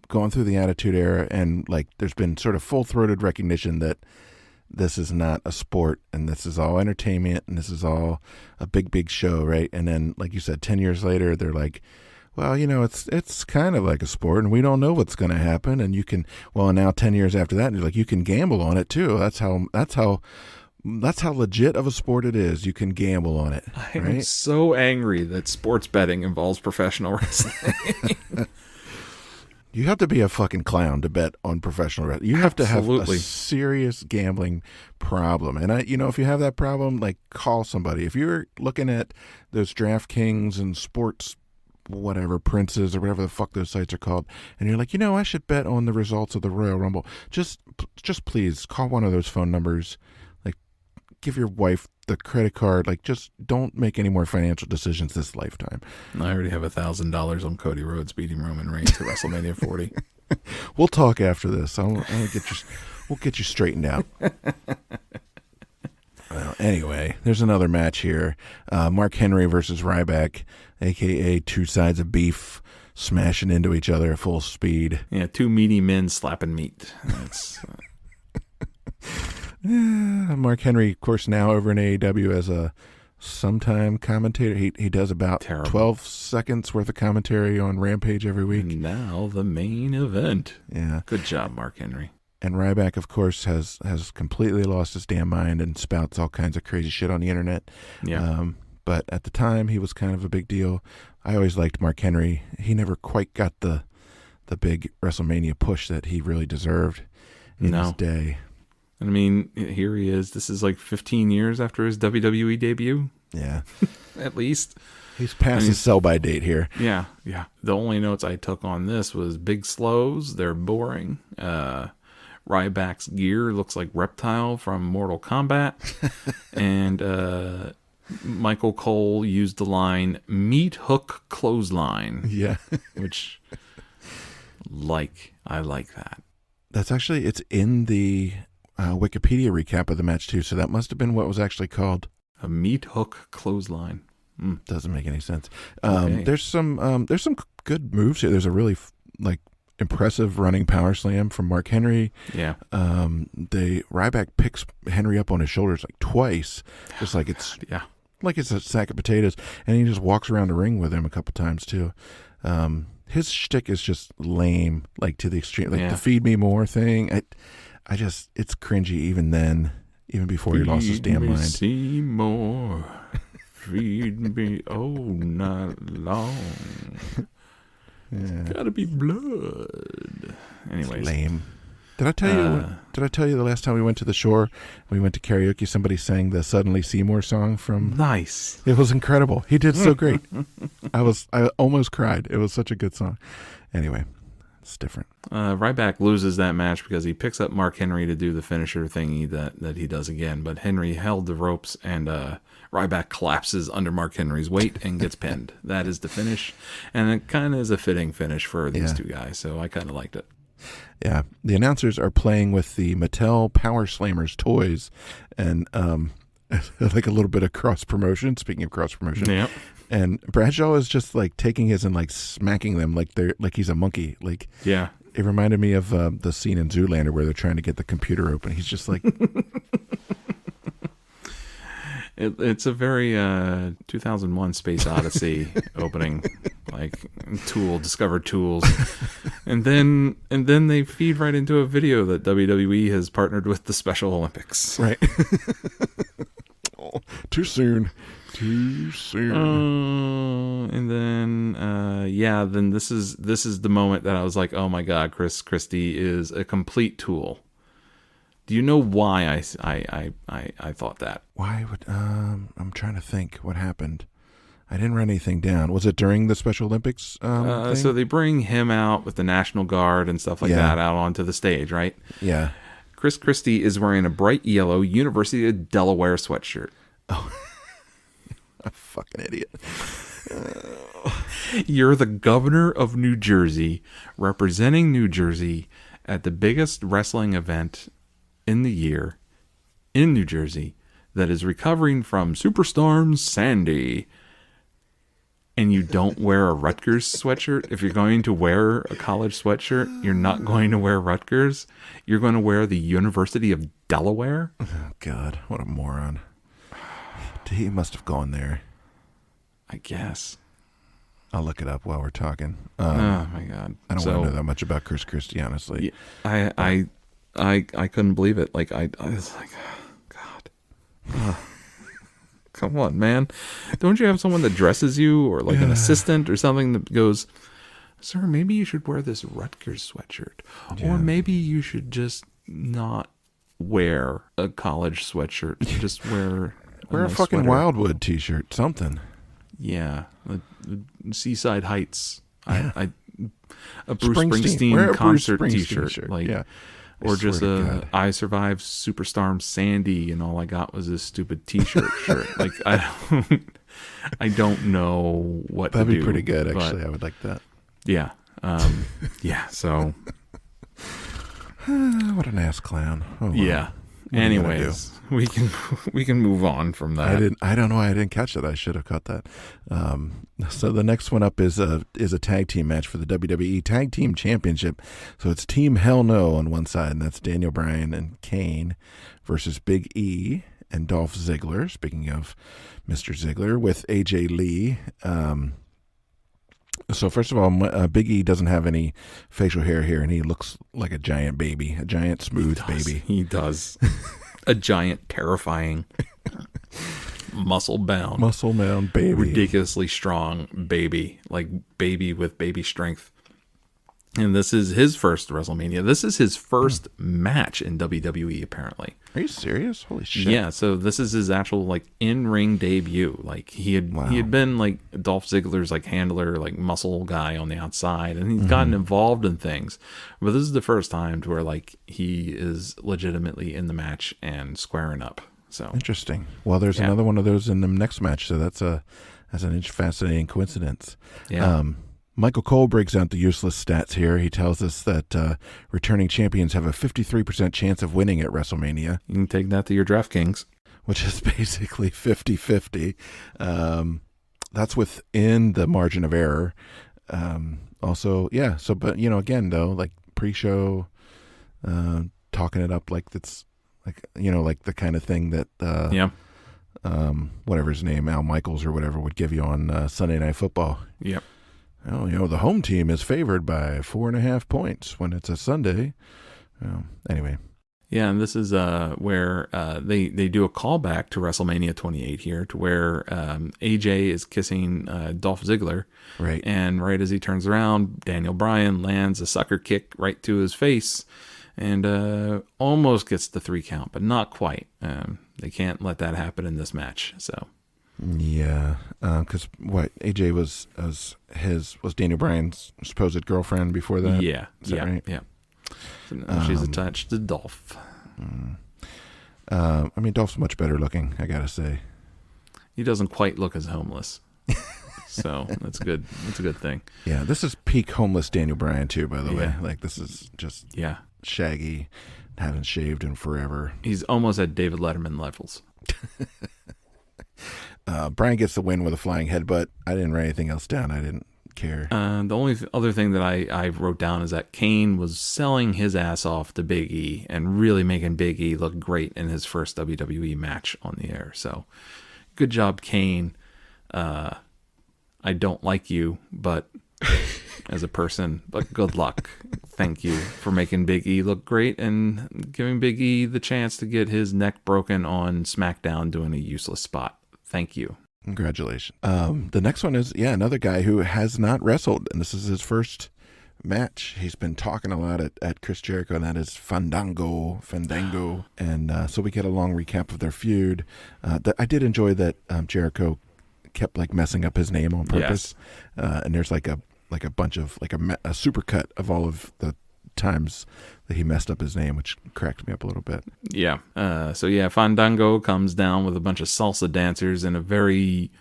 gone through the Attitude Era, and like there's been sort of full-throated recognition that this is not a sport, and this is all entertainment, and this is all a big show, right? And then, like you said, 10 years later, they're like, well, you know, it's kind of like a sport, and we don't know what's going to happen, and you can, well, now 10 years after that, you're like, you can gamble on it too. That's how legit of a sport it is. You can gamble on it. Right? I'm so angry that sports betting involves professional wrestling. You have to be a fucking clown to bet on professional wrestling. You have to have a serious gambling problem. And if you have that problem, like, call somebody. If you're looking at those DraftKings and sports, whatever, Princes or whatever the fuck those sites are called, and you're like, I should bet on the results of the Royal Rumble, just please call one of those phone numbers. Like, give your wife the credit card. Like, just don't make any more financial decisions this lifetime. I already have $1,000 on Cody Rhodes beating Roman Reigns at WrestleMania 40. We'll talk after this. We'll get you straightened out. Well, anyway, there's another match here. Mark Henry versus Ryback, a.k.a. two sides of beef smashing into each other at full speed. Yeah, two meaty men slapping meat. That's... Mark Henry, of course, now over in AEW as a sometime commentator. He does about 12 seconds worth of commentary on Rampage every week. And now the main event. Yeah. Good job, Mark Henry. And Ryback, of course, has completely lost his damn mind and spouts all kinds of crazy shit on the internet. Yeah. But at the time, he was kind of a big deal. I always liked Mark Henry. He never quite got the big WrestleMania push that he really deserved in his day. I mean, here he is. This is like 15 years after his WWE debut. Yeah. At least. He's past his sell-by date here. Yeah, yeah. The only notes I took on this was big slows. They're boring. Ryback's gear looks like Reptile from Mortal Kombat. And Michael Cole used the line, meat hook clothesline. Yeah. Which, I like that. That's actually, it's in the Wikipedia recap of the match too, so that must have been what was actually called. A meat hook clothesline. Doesn't make any sense. Okay. There's some good moves here. There's a really impressive running power slam from Mark Henry. Yeah. Ryback picks Henry up on his shoulders like twice, just like it's like it's a sack of potatoes, and he just walks around the ring with him a couple times too. His shtick is just lame, like to the extreme, like the feed me more thing. It's cringy even then, even before he lost his damn mind. See more. Feed me all night long. It's gotta be blood. Anyways, it's lame. Did I tell you? Did I tell you the last time we went to the shore? We went to karaoke. Somebody sang the "Suddenly Seymour" song from. Nice. It was incredible. He did so great. I almost cried. It was such a good song. Anyway, it's different. Ryback loses that match because he picks up Mark Henry to do the finisher thingy that he does again. But Henry held the ropes, and Ryback collapses under Mark Henry's weight and gets pinned. That is the finish, and it kind of is a fitting finish for these two guys. So I kind of liked it. Yeah, the announcers are playing with the Mattel Power Slammers toys, and like a little bit of cross promotion. Speaking of cross promotion, yeah. And Bradshaw is just like taking his and like smacking them like he's a monkey. Like, yeah, it reminded me of the scene in Zoolander where they're trying to get the computer open. He's just like. It's a very 2001 Space Odyssey opening, like discovered tools, and then they feed right into a video that WWE has partnered with the Special Olympics. Right. Oh, too soon. And then then this is the moment that I was like, oh my God, Christie is a complete tool. Do you know why I thought that? Why would I'm trying to think what happened. I didn't write anything down. Was it during the Special Olympics thing? So they bring him out with the National Guard and stuff like that out onto the stage, right? Yeah. Christie is wearing a bright yellow University of Delaware sweatshirt. Oh, a fucking idiot. You're the governor of New Jersey, representing New Jersey at the biggest wrestling event in the year in New Jersey that is recovering from Superstorm Sandy, and you don't wear a Rutgers sweatshirt. If you're going to wear a college sweatshirt, you're not going to wear Rutgers. You're going to wear the University of Delaware. Oh, God, what a moron. He must have gone there. I guess. I'll look it up while we're talking. Oh my God. I don't want to know that much about Chris Christie, honestly. I couldn't believe it. Like I was like, oh, God, come on, man! Don't you have someone that dresses you, or like an assistant or something that goes, sir, maybe you should wear this Rutgers sweatshirt, or maybe you should just not wear a college sweatshirt. Just wear a nice fucking sweater. Wildwood t-shirt, something. Yeah, Seaside Heights. A Bruce Springsteen. Springsteen concert Bruce Springsteen t-shirt, shirt. like. Yeah. Or just I survived Superstorm Sandy and all I got was this stupid t-shirt shirt. Like I don't know what That'd to do. be pretty good, actually. I would like that. Yeah. So what an ass clown. Oh, wow. Yeah. Anyways, we can move on from that. I don't know why I didn't catch that. I should have caught that. So the next one up is a tag team match for the WWE Tag Team Championship. So it's Team Hell No on one side, and that's Daniel Bryan and Kane versus Big E and Dolph Ziggler. Speaking of Mr. Ziggler, with AJ Lee. So first of all, Big E doesn't have any facial hair here, and he looks like a giant baby, a giant smooth baby. He does. A giant, terrifying, muscle-bound baby. Ridiculously strong baby. Like baby with baby strength. And this is his first WrestleMania. This is his first match in WWE, apparently. Are you serious? Holy shit. Yeah, so this is his actual like in-ring debut. Like he had been like Dolph Ziggler's like handler, like muscle guy on the outside, and he's gotten involved in things. But this is the first time to where like he is legitimately in the match and squaring up. So interesting. Well, there's another one of those in the next match, so that's an fascinating coincidence. Yeah. Michael Cole breaks out the useless stats here. He tells us that returning champions have a 53% chance of winning at WrestleMania. You can take that to your DraftKings. Which is basically 50-50. That's within the margin of error. Also, yeah, so, but, again, though, like pre-show, talking it up like that's, like, like the kind of thing that, whatever his name, Al Michaels or whatever, would give you on Sunday Night Football. Yep. Oh, the home team is favored by 4.5 points when it's a Sunday. Anyway. Yeah, and this is where they do a callback to WrestleMania 28 here, to where AJ is kissing Dolph Ziggler. Right. And right as he turns around, Daniel Bryan lands a sucker kick right to his face and almost gets the 3 count, but not quite. They can't let that happen in this match, so... Yeah, because AJ was Daniel Bryan's supposed girlfriend before that? Yeah, is that right? Yeah. So now she's attached to Dolph. I mean, Dolph's much better looking, I gotta say. He doesn't quite look as homeless, so that's good. That's a good thing. Yeah, this is peak homeless Daniel Bryan too, by the way. Like this is just shaggy, haven't shaved in forever. He's almost at David Letterman levels. Bryan gets the win with a flying headbutt. I didn't write anything else down. I didn't care. The only other thing that I wrote down is that Kane was selling his ass off to Big E and really making Big E look great in his first WWE match on the air. So good job, Kane. I don't like you, but as a person, but good luck. Thank you for making Big E look great and giving Big E the chance to get his neck broken on SmackDown doing a useless spot. Thank you. Congratulations. The next one is, another guy who has not wrestled, and this is his first match. He's been talking a lot at Chris Jericho, and that is Fandango. And so we get a long recap of their feud. I did enjoy that Jericho kept like messing up his name on purpose. Yes. And there's like a bunch of like a supercut of all of the times that he messed up his name, which cracked me up a little bit. Yeah. Fandango comes down with a bunch of salsa dancers in a very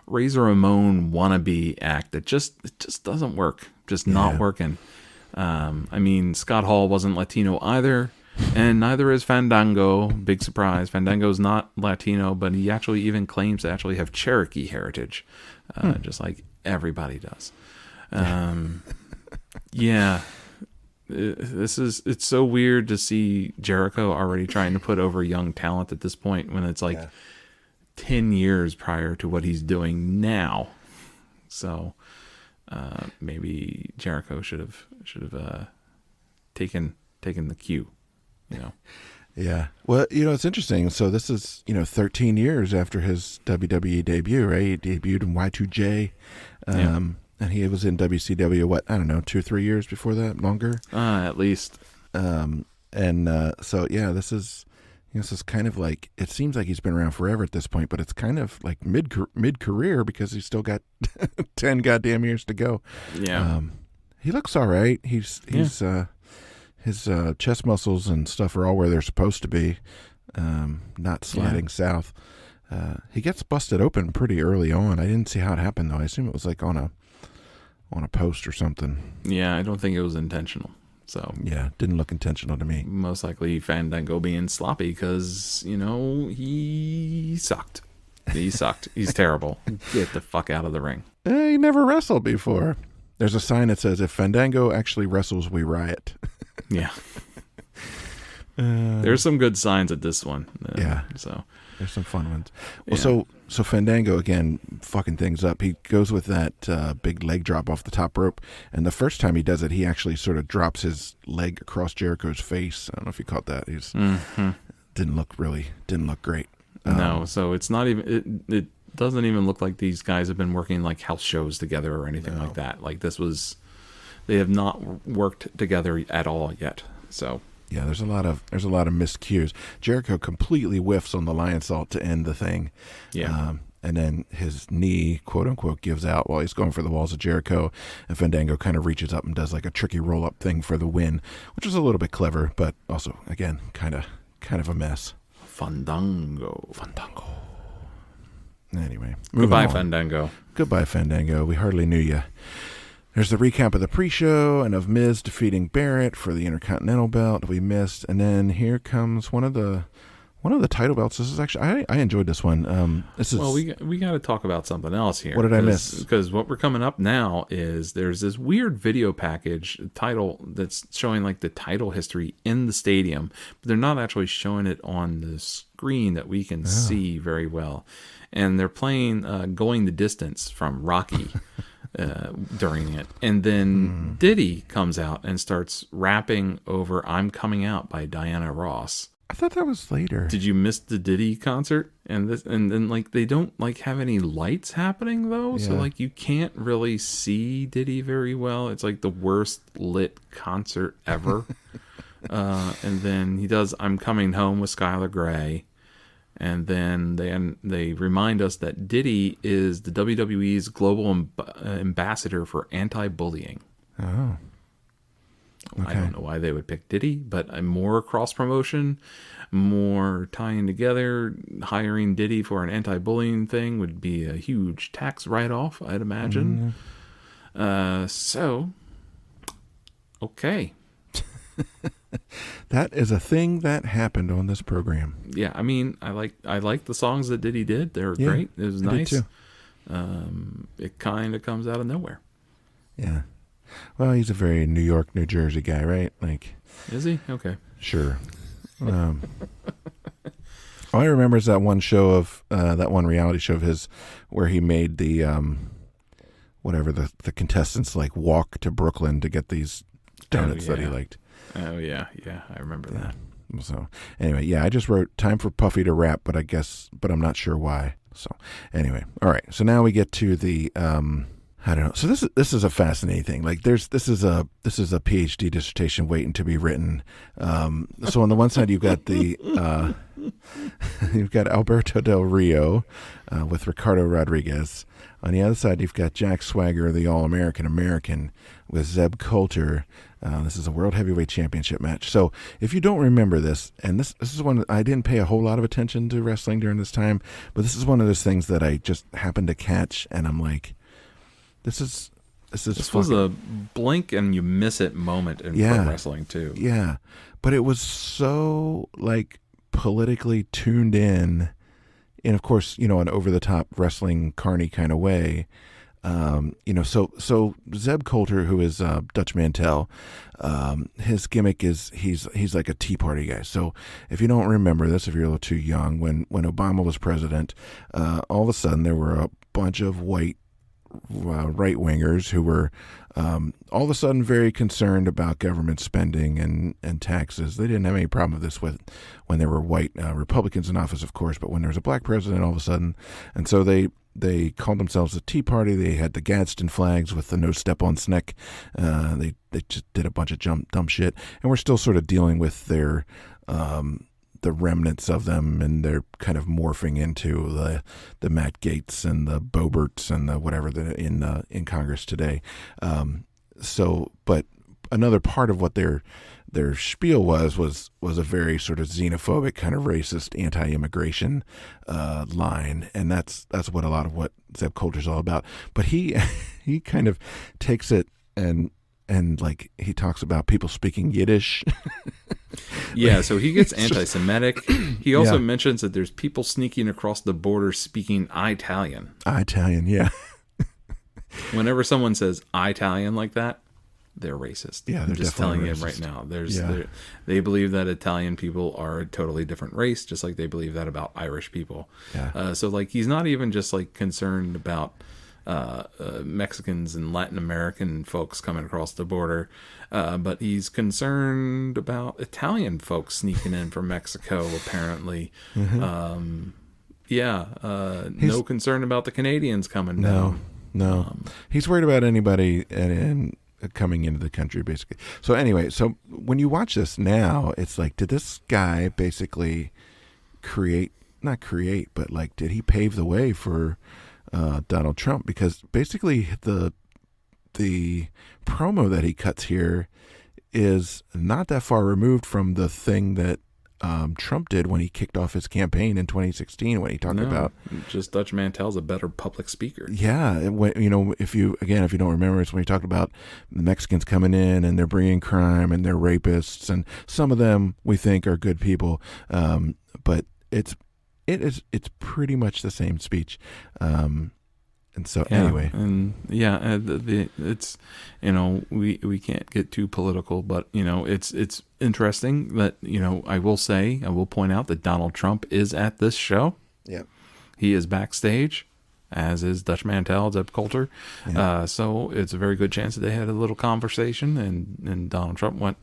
Razor Ramon wannabe act that just doesn't work. Just not working. I mean, Scott Hall wasn't Latino either, and neither is Fandango. Big surprise. Fandango's not Latino, but he actually even claims to actually have Cherokee heritage, just like everybody does. It's so weird to see Jericho already trying to put over young talent at this point when it's like 10 years prior to what he's doing now. So maybe Jericho should have taken the cue, Yeah. Well, it's interesting. So this is, 13 years after his WWE debut, right? He debuted in Y2J. And he was in WCW, 2 or 3 years before that? Longer? At least. So, this is kind of like, it seems like he's been around forever at this point, but it's kind of like mid-career because he's still got 10 goddamn years to go. Yeah. He looks all right. His chest muscles and stuff are all where they're supposed to be, not sliding south. He gets busted open pretty early on. I didn't see how it happened, though. I assume it was like on a post or something. Yeah, I don't think it was intentional. So yeah, didn't look intentional to me. Most likely Fandango being sloppy because, he sucked. He's terrible. Get the fuck out of the ring. He never wrestled before. There's a sign that says, if Fandango actually wrestles, we riot. Yeah. There's some good signs at this one. Yeah. So There's some fun ones. Yeah. Well, so Fandango again, fucking things up. He goes with that big leg drop off the top rope, and the first time he does it, he actually sort of drops his leg across Jericho's face. I don't know if you caught that. He's didn't look great. No, so it's not even. It doesn't even look like these guys have been working like house shows together or anything like that. Like they have not worked together at all yet. So. Yeah, there's a lot of miscues. Jericho completely whiffs on the lion salt to end the thing. Yeah. And then his knee, quote unquote, gives out while he's going for the walls of Jericho. And Fandango kind of reaches up and does like a tricky roll up thing for the win, which was a little bit clever, but also again kind of a mess. Fandango. Anyway, goodbye, on. Fandango. Goodbye, Fandango. We hardly knew you. There's the recap of the pre-show and of Miz defeating Barrett for the Intercontinental belt we missed, and then here comes one of the title belts. This is actually I enjoyed this one. Well, we got to talk about something else here. What did I miss? Because what we're coming up now is there's this weird video package title that's showing like the title history in the stadium, but they're not actually showing it on the screen that we can see very well. And they're playing "Going the Distance" from Rocky. During it, and then Diddy comes out and starts rapping over "I'm Coming Out" by Diana Ross. I thought that was later. Did you miss the Diddy concert? And then like they don't like have any lights happening though, so like you can't really see Diddy very well. It's like the worst lit concert ever. And then he does "I'm Coming Home" with Skylar Grey. And then they remind us that Diddy is the WWE's global ambassador for anti-bullying. Oh. Okay. I don't know why they would pick Diddy, but more cross-promotion, more tying together, hiring Diddy for an anti-bullying thing would be a huge tax write-off, I'd imagine. So, okay. That is a thing that happened on this program. Yeah, I mean, I like the songs that Diddy did. They were great. It was nice. Did too. It kind of comes out of nowhere. Yeah. Well, he's a very New York, New Jersey guy, right? Like, is he? Okay. Sure. All I remember is that one show of that one reality show of his where he made the the contestants like walk to Brooklyn to get these donuts that he liked. Oh yeah, I remember that. So anyway, I just wrote time for Puffy to rap, but I'm not sure why. So anyway, all right. So now we get to the I don't know. So this is a fascinating thing. Like this is a PhD dissertation waiting to be written. So on the one side you've got the you've got Alberto Del Rio with Ricardo Rodriguez. On the other side you've got Jack Swagger, the All-American with Zeb Coulter. This is a World Heavyweight Championship match. So if you don't remember this, and this is one I didn't pay a whole lot of attention to wrestling during this time, but this is one of those things that I just happened to catch, and I'm like, this was a blink and you miss it moment in pro wrestling too. Yeah, but it was so like politically tuned in of course, an over the top wrestling carny kind of way. So Zeb Coulter, who is Dutch Mantel, his gimmick is he's like a Tea Party guy. So if you don't remember this, if you're a little too young, when Obama was president, all of a sudden there were a bunch of white right-wingers who were all of a sudden very concerned about government spending and taxes. They didn't have any problem with this when there were white Republicans in office, of course, but when there was a black president all of a sudden. And so they called themselves the Tea Party. They had the Gadsden flags with the no step on Sneck. They just did a bunch of dumb shit. And we're still sort of dealing with their the remnants of them, and they're kind of morphing into the Matt Gaetz and the Boberts and the whatever in Congress today. But another part of what their spiel was a very sort of xenophobic, kind of racist, anti-immigration line, and that's what a lot of what Zeb Coulter's all about. But he kind of takes it and like he talks about people speaking Yiddish. Yeah, so he gets anti-Semitic. He also mentions that there's people sneaking across the border speaking Italian. Italian, yeah. Whenever someone says Italian like that, they're racist. Yeah, I'm they're just telling definitely you right racist. now. Yeah. They believe that Italian people are a totally different race, just like they believe that about Irish people. Yeah. So like he's not even just like concerned about Mexicans and Latin American folks coming across the border, but he's concerned about Italian folks sneaking in from Mexico, apparently. Mm-hmm. No concern about the Canadians coming down. No. He's worried about anybody and coming into the country, basically. So anyway, so when you watch this now, it's like, did this guy basically not create, but like, did he pave the way for Donald Trump? Because basically the promo that he cuts here is not that far removed from the thing that Trump did when he kicked off his campaign in 2016, when he talked about just Dutch Mantel's a better public speaker. Yeah, when, if you don't remember, it's when he talked about the Mexicans coming in and they're bringing crime and they're rapists, and some of them we think are good people, but it's pretty much the same speech. And so anyway, it's we can't get too political, but it's interesting that I will point out that Donald Trump is at this show. Yeah, he is backstage, as is Dutch Mantel, Zeb Coulter. Yeah. So it's a very good chance that they had a little conversation, and Donald Trump went,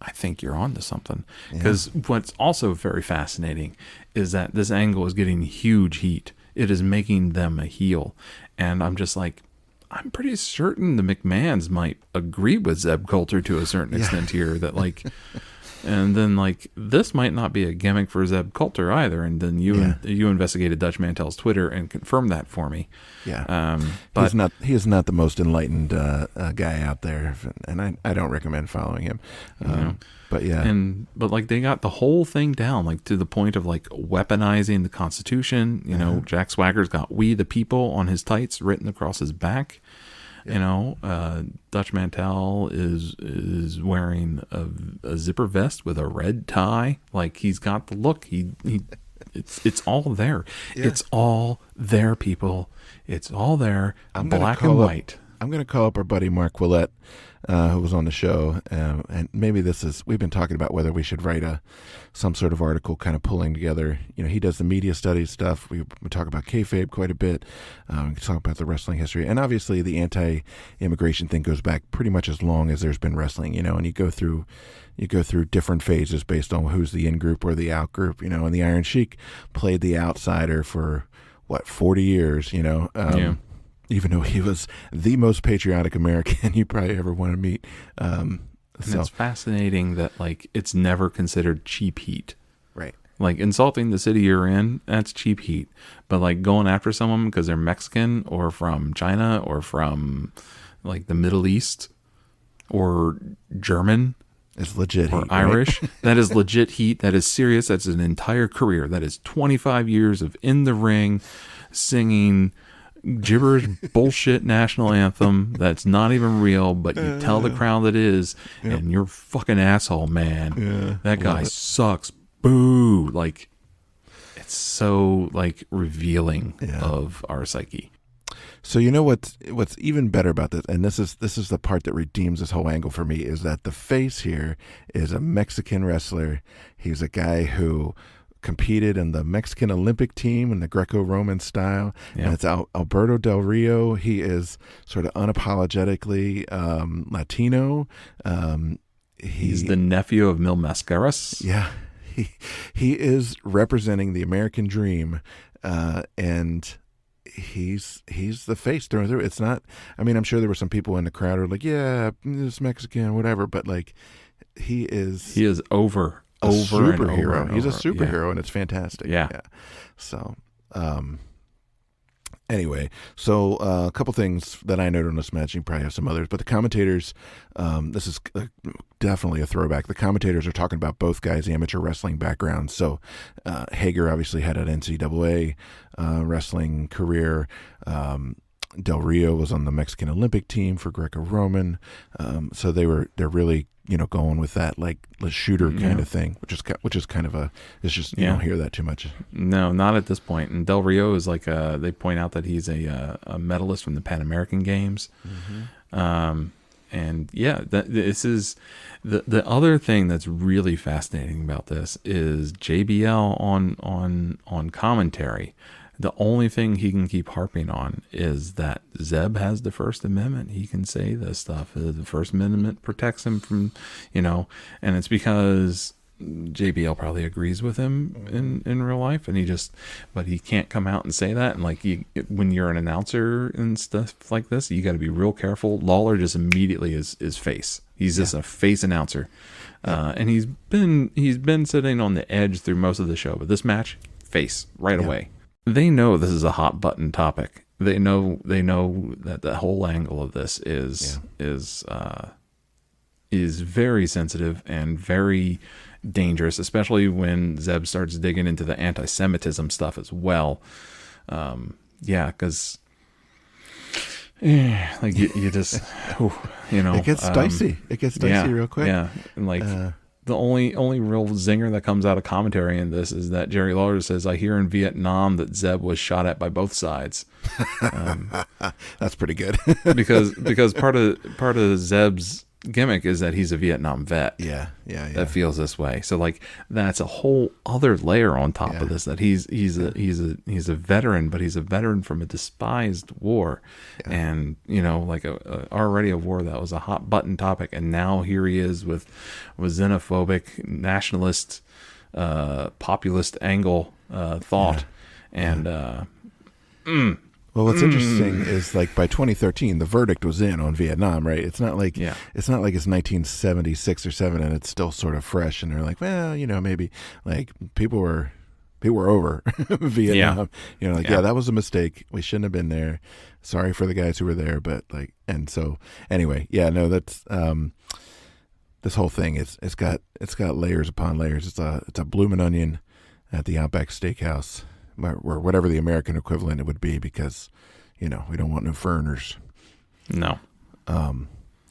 I think you're on to something. Because what's also very fascinating is that this angle is getting huge heat. It is making them a heel. And I'm just like, I'm pretty certain the McMahons might agree with Zeb Coulter to a certain extent here, that like, and then like, this might not be a gimmick for Zeb Coulter either. And then you investigated Dutch Mantel's Twitter and confirmed that for me. Yeah. But he is not the most enlightened guy out there. And I don't recommend following him. But yeah. But like they got the whole thing down, like to the point of like weaponizing the Constitution. Jack Swagger's got "We the People" on his tights written across his back. Yeah. Dutch Mantel is wearing a zipper vest with a red tie. Like he's got the look. It's all there. Yeah. It's all there, people. It's all there. Black and white. I'm going to call up our buddy Mark Willett, who was on the show, and maybe we've been talking about whether we should write some sort of article kind of pulling together. He does the media studies stuff. We talk about kayfabe quite a bit. We can talk about the wrestling history. And obviously the anti-immigration thing goes back pretty much as long as there's been wrestling, and you go through different phases based on who's the in-group or the out-group, and the Iron Sheik played the outsider for, 40 years, even though he was the most patriotic American you probably ever want to meet. It's fascinating that like it's never considered cheap heat. Right. Like insulting the city you're in, that's cheap heat. But like going after someone because they're Mexican or from China or from like the Middle East or German, it's legit or heat, Irish, right? That is legit heat. That is serious. That's an entire career. That is 25 years of in the ring singing gibberish bullshit national anthem that's not even real, but you tell the crowd that is, and you're fucking asshole, man. Yeah, that guy sucks. Boo. Like, it's so like revealing of our psyche. So what's even better about this, and this is the part that redeems this whole angle for me, is that the face here is a Mexican wrestler. He's a guy who competed in the Mexican Olympic team in the Greco-Roman style. Yep. And it's Alberto Del Rio. He is sort of unapologetically Latino. He's the nephew of Mil Mascaras. Yeah. He is representing the American dream, and he's the face through and through. It's not, I'm sure there were some people in the crowd who are like, yeah, this Mexican, whatever, but like he is over superhero. And over. He's a superhero, and it's fantastic. Yeah. So, anyway, so a couple things that I noted on this match. You probably have some others, but the commentators, this is definitely a throwback. The commentators are talking about both guys' amateur wrestling backgrounds. So, Hager obviously had an NCAA wrestling career. Del Rio was on the Mexican Olympic team for Greco-Roman. So they're really going with that like the shooter kind of thing, which is kind of it's just you don't hear that too much. No, not at this point. And Del Rio is like they point out that he's a medalist from the Pan American Games. Mm-hmm. And yeah, this is the other thing that's really fascinating about this is JBL on commentary. The only thing he can keep harping on is that Zeb has the First Amendment. He can say this stuff. The First Amendment protects him from, and it's because JBL probably agrees with him in real life, and but he can't come out and say that. And like when you're an announcer and stuff like this, you got to be real careful. Lawler just immediately is face. He's just a face announcer, and he's been sitting on the edge through most of the show. But this match, face right away. They know this is a hot button topic. They know that the whole angle of this is very sensitive and very dangerous, especially when Zeb starts digging into the anti-Semitism stuff as well. Because like you just, it gets dicey. It gets dicey real quick. Yeah, and like. The only real zinger that comes out of commentary in this is that Jerry Lawler says, "I hear in Vietnam that Zeb was shot at by both sides." That's pretty good. because part of Zeb's gimmick is that he's a Vietnam vet. Yeah. That feels this way. So like that's a whole other layer on top of this. That he's a veteran, but he's a veteran from a despised war, and like already a war that was a hot button topic, and now here he is with xenophobic, nationalist, populist angle thought, and. Well, what's interesting is like by 2013, the verdict was in on Vietnam, right? It's not like it's 1976 or 7 and it's still sort of fresh. And they're like, well, maybe like people were over Vietnam. That was a mistake. We shouldn't have been there. Sorry for the guys who were there, but like, and so anyway, that's this whole thing. It's got layers upon layers. It's a bloomin' onion at the Outback Steakhouse. Or whatever the American equivalent it would be, because, we don't want no foreigners. No.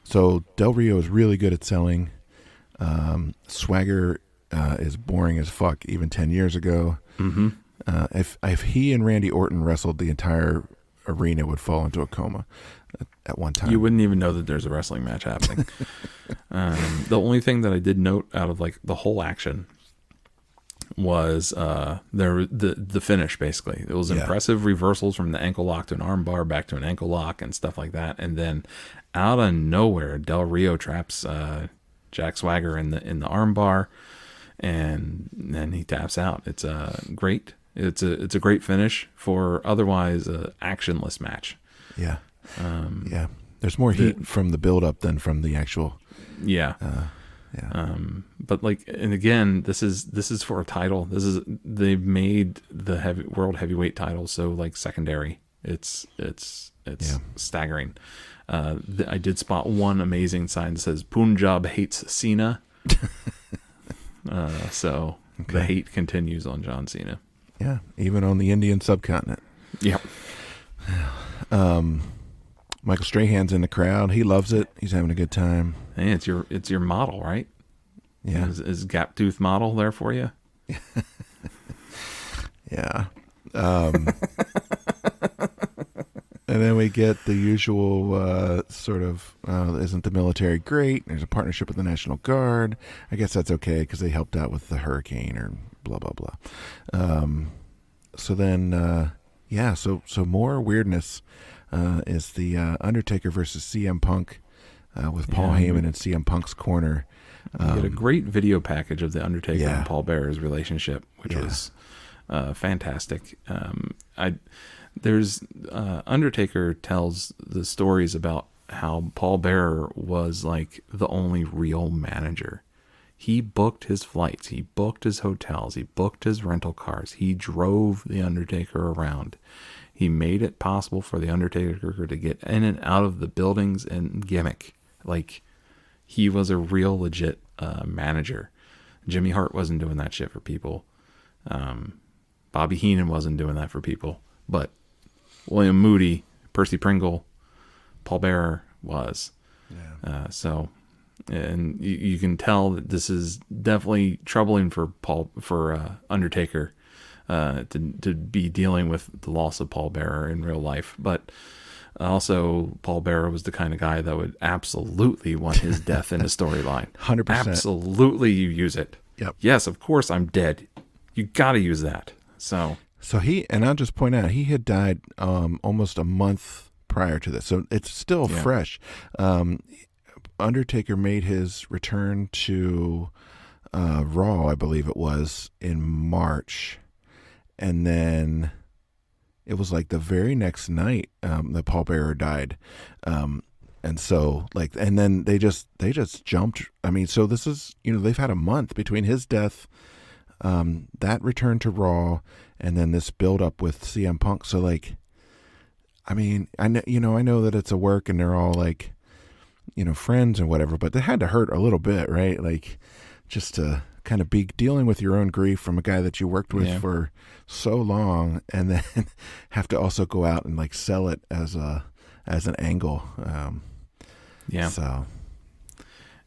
So Del Rio is really good at selling. Swagger is boring as fuck, even 10 years ago. Mm-hmm. If he and Randy Orton wrestled, the entire arena would fall into a coma at one time. You wouldn't even know that there's a wrestling match happening. The only thing that I did note out of like the whole action was the finish. Basically, it was impressive reversals from the ankle lock to an arm bar back to an ankle lock and stuff like that, and then out of nowhere Del Rio traps Jack Swagger in the arm bar, and then he taps out. It's a great finish for otherwise a actionless match. There's more heat from the build up than from the actual but like, and again, this is for a title. They've made the world heavyweight title so like secondary. It's staggering. I did spot one amazing sign that says Punjab hates Cena. So the hate continues on John Cena. Yeah, even on the Indian subcontinent. Yep. Michael Strahan's in the crowd. He loves it. He's having a good time. Hey, it's your model, right? Yeah. Is Gap Tooth model there for you? Yeah. And then we get the usual sort of, isn't the military great? There's a partnership with the National Guard. I guess that's okay because they helped out with the hurricane or blah, blah, blah. So then, so more weirdness is the Undertaker versus CM Punk with Paul Heyman in CM Punk's corner. You get a great video package of the Undertaker and Paul Bearer's relationship, which was fantastic. Undertaker tells the stories about how Paul Bearer was like the only real manager. He booked his flights, he booked his hotels, he booked his rental cars, he drove the Undertaker around. He made it possible for the Undertaker to get in and out of the buildings and gimmick. Like, he was a real legit manager. Jimmy Hart wasn't doing that shit for people. Bobby Heenan wasn't doing that for people. But William Moody, Percy Pringle, Paul Bearer was. Yeah. And you can tell that this is definitely troubling for Undertaker to be dealing with the loss of Paul Bearer in real life. But Also, Paul Bearer was the kind of guy that would absolutely want his death in a storyline. 100%. Absolutely, you use it. Yep. Yes, of course I'm dead. You got to use that. So and I'll just point out, he had died almost a month prior to this, so it's still fresh. Undertaker made his return to Raw, I believe it was, in March, and then it was like the very next night that Paul Bearer died, and so and then they just jumped. I mean, so this is, they've had a month between his death, that return to Raw, and then this build up with CM Punk. So I mean, I know that it's a work, and they're all friends and whatever, but they had to hurt a little bit, right? Just to kind of be dealing with your own grief from a guy that you worked with for so long, and then have to also go out and sell it as an angle. So,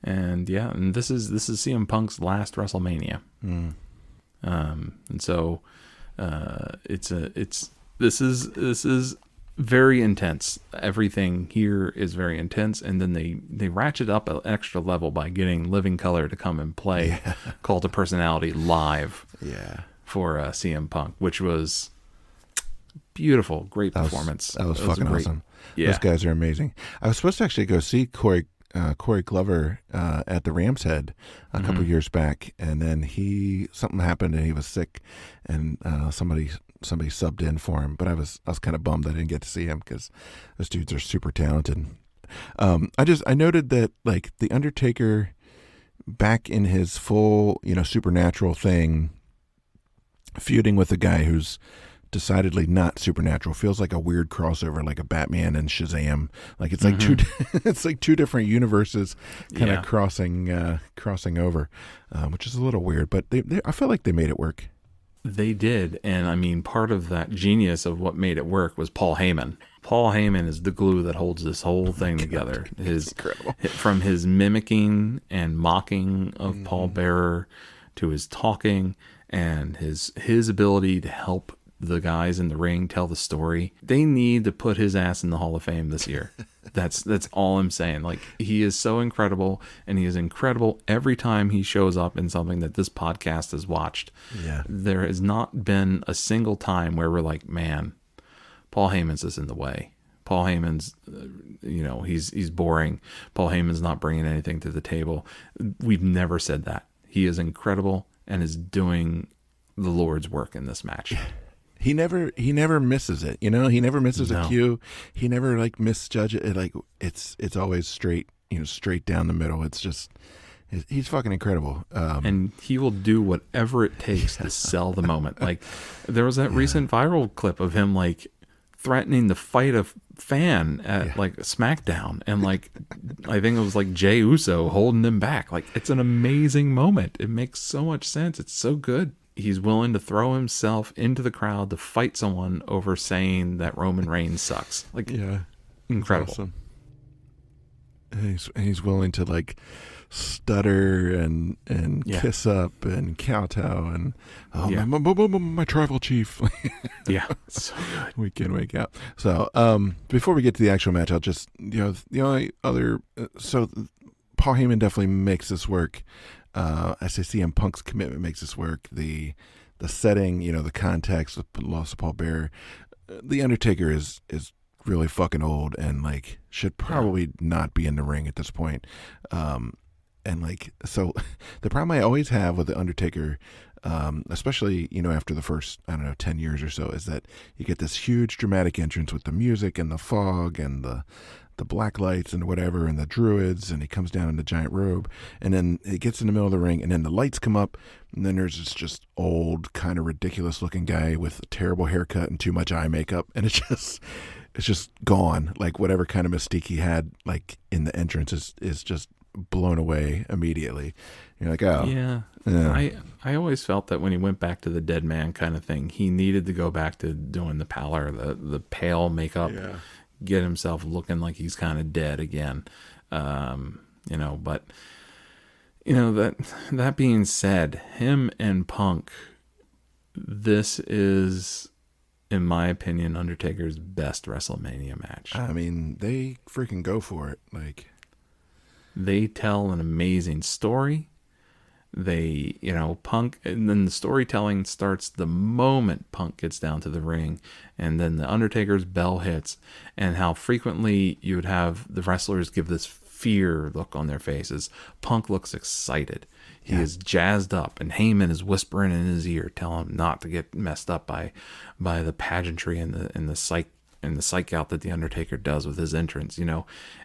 and this is CM Punk's last WrestleMania. And so this is very intense. Everything here is very intense, and then they ratchet up an extra level by getting Living Color to come and play Cult of Personality live for CM Punk, which was beautiful. Great performance. That was fucking great. Awesome. Yeah. Those guys are amazing. I was supposed to actually go see Corey Glover at the Ram's Head a couple years back, and then something happened and he was sick, and somebody subbed in for him. But I was kind of bummed I didn't get to see him, because those dudes are super talented. I noted that the Undertaker, back in his full supernatural thing, feuding with a guy who's decidedly not supernatural, feels like a weird crossover, like a Batman and Shazam. It's two different universes kind of crossing over, which is a little weird, but I feel like they made it work. They did, and I mean, part of that genius of what made it work was Paul Heyman. Paul Heyman is the glue that holds this whole thing together. Incredible. From his mimicking and mocking of Paul Bearer, to his talking and his ability to help the guys in the ring tell the story. They need to put his ass in the Hall of Fame this year. That's all I'm saying. He is so incredible, and he is incredible every time he shows up in something that this podcast has watched. Yeah. There has not been a single time where we're like, man, Paul Heyman's is in the way. Paul Heyman's, he's boring. Paul Heyman's not bringing anything to the table. We've never said that. He is incredible and is doing the Lord's work in this match. He never misses it. He never misses a cue. He never misjudge it. It's always straight, straight down the middle. It's just, he's fucking incredible. And he will do whatever it takes to sell the moment. There was that recent viral clip of him threatening to fight a fan at SmackDown, and I think it was Jey Uso holding him back. It's an amazing moment. It makes so much sense. It's so good. He's willing to throw himself into the crowd to fight someone over saying that Roman Reigns sucks. Incredible. Awesome. He's willing to stutter and kiss up and kowtow and my tribal chief. So good. Week in, week out. So before we get to the actual match, I'll just the only other so Paul Heyman definitely makes this work. CM Punk's commitment makes this work. The setting, the context, the loss of Paul Bearer. The Undertaker is really fucking old and should probably not be in the ring at this point. So the problem I always have with the Undertaker, especially after the first 10 years or so, is that you get this huge dramatic entrance with the music and the fog and the black lights and whatever and the druids, and he comes down in the giant robe, and then he gets in the middle of the ring, and then the lights come up, and then there's this just old kind of ridiculous looking guy with a terrible haircut and too much eye makeup, and it's just gone. Whatever kind of mystique he had in the entrance is just blown away immediately. You're oh yeah. I always felt that when he went back to the dead man kind of thing, he needed to go back to doing the pallor, the pale makeup. Get himself looking like he's kind of dead again. But that being said, him and Punk, this is in my opinion, Undertaker's best WrestleMania match. I mean, they freaking go for it. They tell an amazing story. They, Punk, and then the storytelling starts the moment Punk gets down to the ring, and then the Undertaker's bell hits, and how frequently you would have the wrestlers give this fear look on their faces. Punk looks excited. He is jazzed up, and Heyman is whispering in his ear, telling him not to get messed up by the pageantry and the psych out that the Undertaker does with his entrance,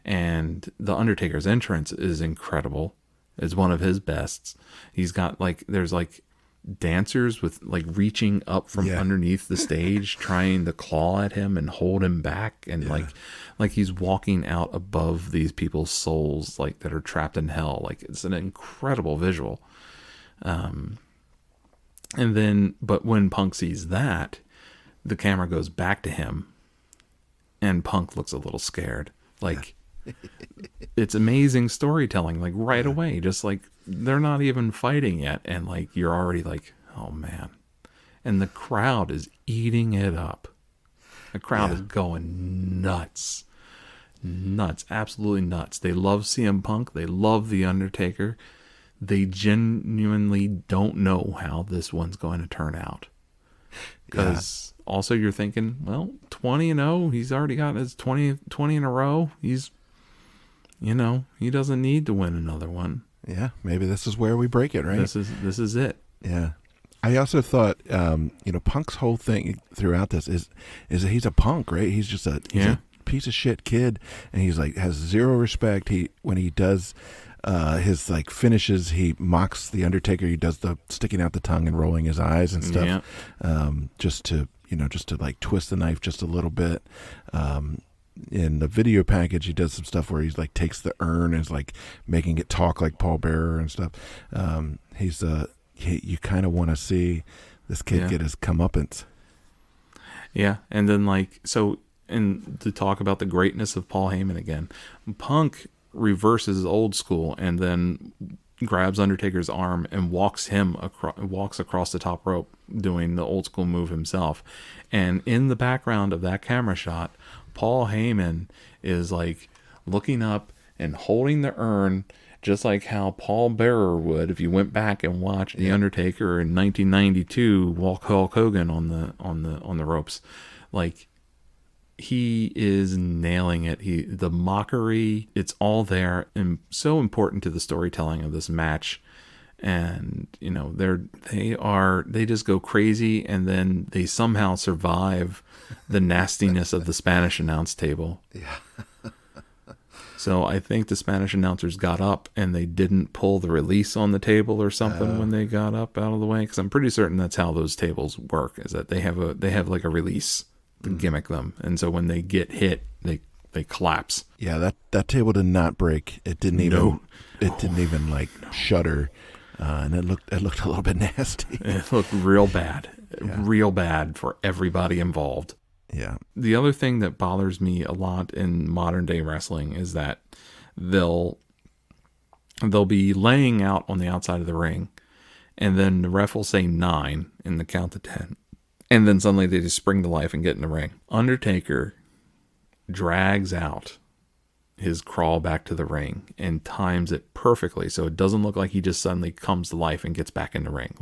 And the Undertaker's entrance is incredible. It's one of his bests. He's got there's dancers with reaching up from underneath the stage, trying to claw at him and hold him back, and like he's walking out above these people's souls that are trapped in hell. It's an incredible visual. And then, but when Punk sees that, the camera goes back to him, and Punk looks a little scared. It's amazing storytelling, right away. Just they're not even fighting yet, and you're already oh man. And the crowd is eating it up. The crowd is going nuts. Nuts, absolutely nuts. They love CM Punk. They love The Undertaker. They genuinely don't know how this one's going to turn out. Because also you're thinking, well, 20-0, he's already got his 20 in a row. He's, he doesn't need to win another one. Yeah, maybe this is where we break it, right? This is it. Yeah. I also thought, Punk's whole thing throughout this is that he's a punk, right? He's just a piece of shit kid, and he's has zero respect. When he does his finishes, he mocks the Undertaker. He does the sticking out the tongue and rolling his eyes and stuff, just to twist the knife just a little bit. In the video package, he does some stuff where he's takes the urn and is making it talk like Paul Bearer and stuff. You kind of want to see this kid get his comeuppance. Yeah, and then and to talk about the greatness of Paul Heyman again, Punk reverses old school and then grabs Undertaker's arm and walks across the top rope, doing the old school move himself. And in the background of that camera shot, Paul Heyman is looking up and holding the urn, just like how Paul Bearer would if you went back and watched The Undertaker in 1992 walk Hulk Hogan on the ropes. He is nailing it. The mockery, it's all there, and so important to the storytelling of this match. And they just go crazy, and then they somehow survive the nastiness of the Spanish announce table. Yeah. So I think the Spanish announcers got up and they didn't pull the release on the table or something when they got up out of the way, because I'm pretty certain that's how those tables work, is that they have a release to gimmick them, and so when they get hit, they collapse. Yeah, that table did not break. It didn't even shudder. And it looked a little bit nasty. It looked real bad. Real bad for everybody involved. Yeah. The other thing that bothers me a lot in modern day wrestling is that they'll be laying out on the outside of the ring, and then the ref will say 9 in the count to 10. And then suddenly they just spring to life and get in the ring. Undertaker drags out his crawl back to the ring and times it perfectly, so it doesn't look like he just suddenly comes to life and gets back in the ring.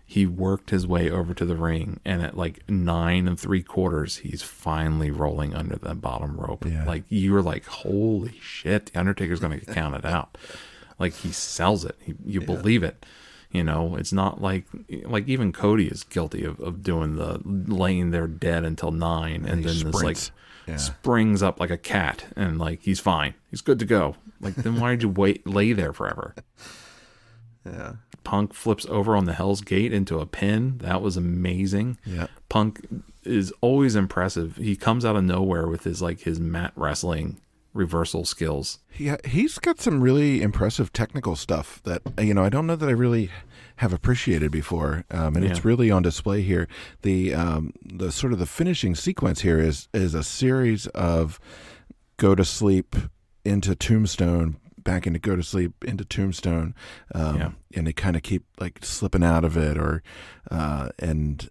He worked his way over to the ring, and at 9 3/4, he's finally rolling under the bottom rope. You were holy shit, the Undertaker's going to get counted out. He sells it. You believe it. It's not like even Cody is guilty of doing the laying there dead until 9, and then sprints. Springs up like a cat, and he's fine, he's good to go. Then why did you lay there forever? Yeah. Punk flips over on the Hell's Gate into a pin. That was amazing. Yeah. Punk is always impressive. He comes out of nowhere with his mat wrestling reversal skills. Yeah, he's got some really impressive technical stuff that I don't know that I really have appreciated before, and it's really on display here. The sort of the finishing sequence here is a series of go to sleep into tombstone, back into go to sleep into tombstone, and they kind of keep slipping out of it, or and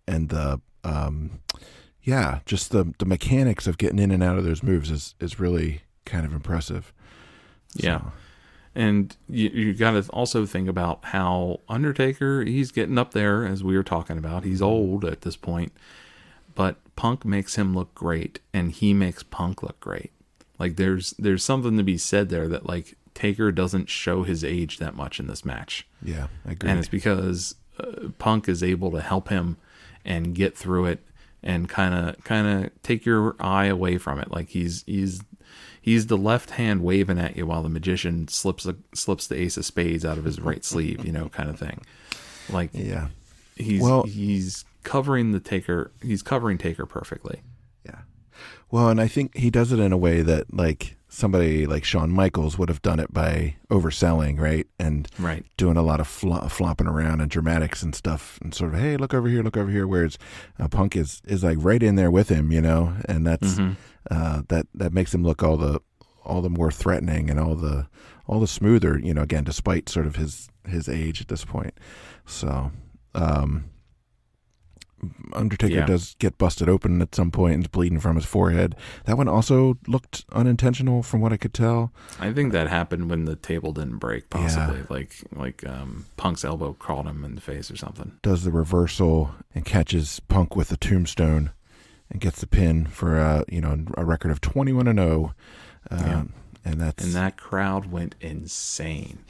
the yeah, just the mechanics of getting in and out of those moves is really kind of impressive. Yeah. And you got to also think about how Undertaker, he's getting up there, as we were talking about. He's old at this point, but Punk makes him look great, and he makes Punk look great. Like there's something to be said there that like Taker doesn't show his age that much in this match. Yeah, I agree. And it's because Punk is able to help him and get through it and kind of take your eye away from it. Like he's the left hand waving at you while the magician slips the ace of spades out of his right sleeve, kind of thing. Like yeah, he's covering Taker. He's covering Taker perfectly. Yeah. Well, and I think he does it in a way that like somebody like Shawn Michaels would have done it by overselling, right? And doing a lot of flopping around and dramatics and stuff, and sort of, hey, look over here. Whereas Punk is like right in there with him, and that's that makes him look all the more threatening and all the smoother, again, despite sort of his age at this point. So Undertaker does get busted open at some point and is bleeding from his forehead. That one also looked unintentional from what I could tell. I think that happened when the table didn't break, possibly. Like Punk's elbow caught him in the face or something. Does the reversal and catches Punk with the tombstone and gets the pin for a record of 21-0. And that crowd went insane.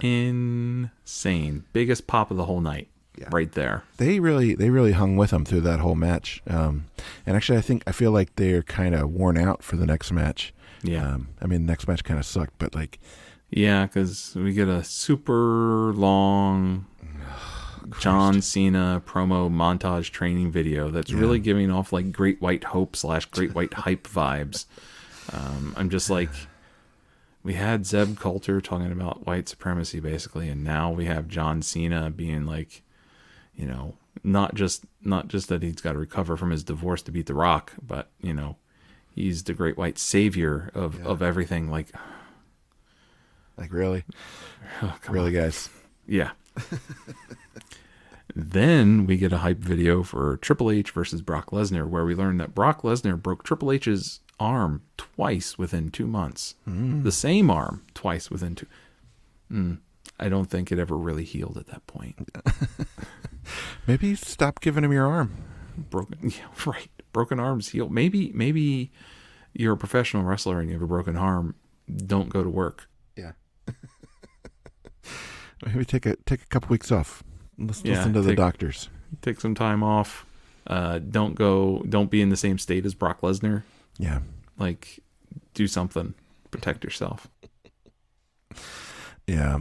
Insane. Biggest pop of the whole night. Yeah. Right there. They really hung with him through that whole match. And actually, I feel like they're kind of worn out for the next match. Yeah. I mean, the next match kind of sucked, but like. Yeah, because we get a super long John Cena promo montage training video that's really giving off like Great White Hope / Great White Hype vibes. I'm just like, we had Zeb Coulter talking about white supremacy basically, and now we have John Cena being like, not just that he's got to recover from his divorce to beat The Rock, but he's the great white savior of everything. Like really, really, guys. Yeah. Then we get a hype video for Triple H versus Brock Lesnar, where we learn that Brock Lesnar broke Triple H's arm twice within 2 months. The same arm twice within 2. I don't think it ever really healed at that point. Maybe stop giving him your arm. Broken arms heal. Maybe you're a professional wrestler and you have a broken arm. Don't go to work. Yeah. Maybe take a couple weeks off. Listen to the doctors. Take some time off. Don't be in the same state as Brock Lesnar. Yeah. Like, do something. Protect yourself. Yeah.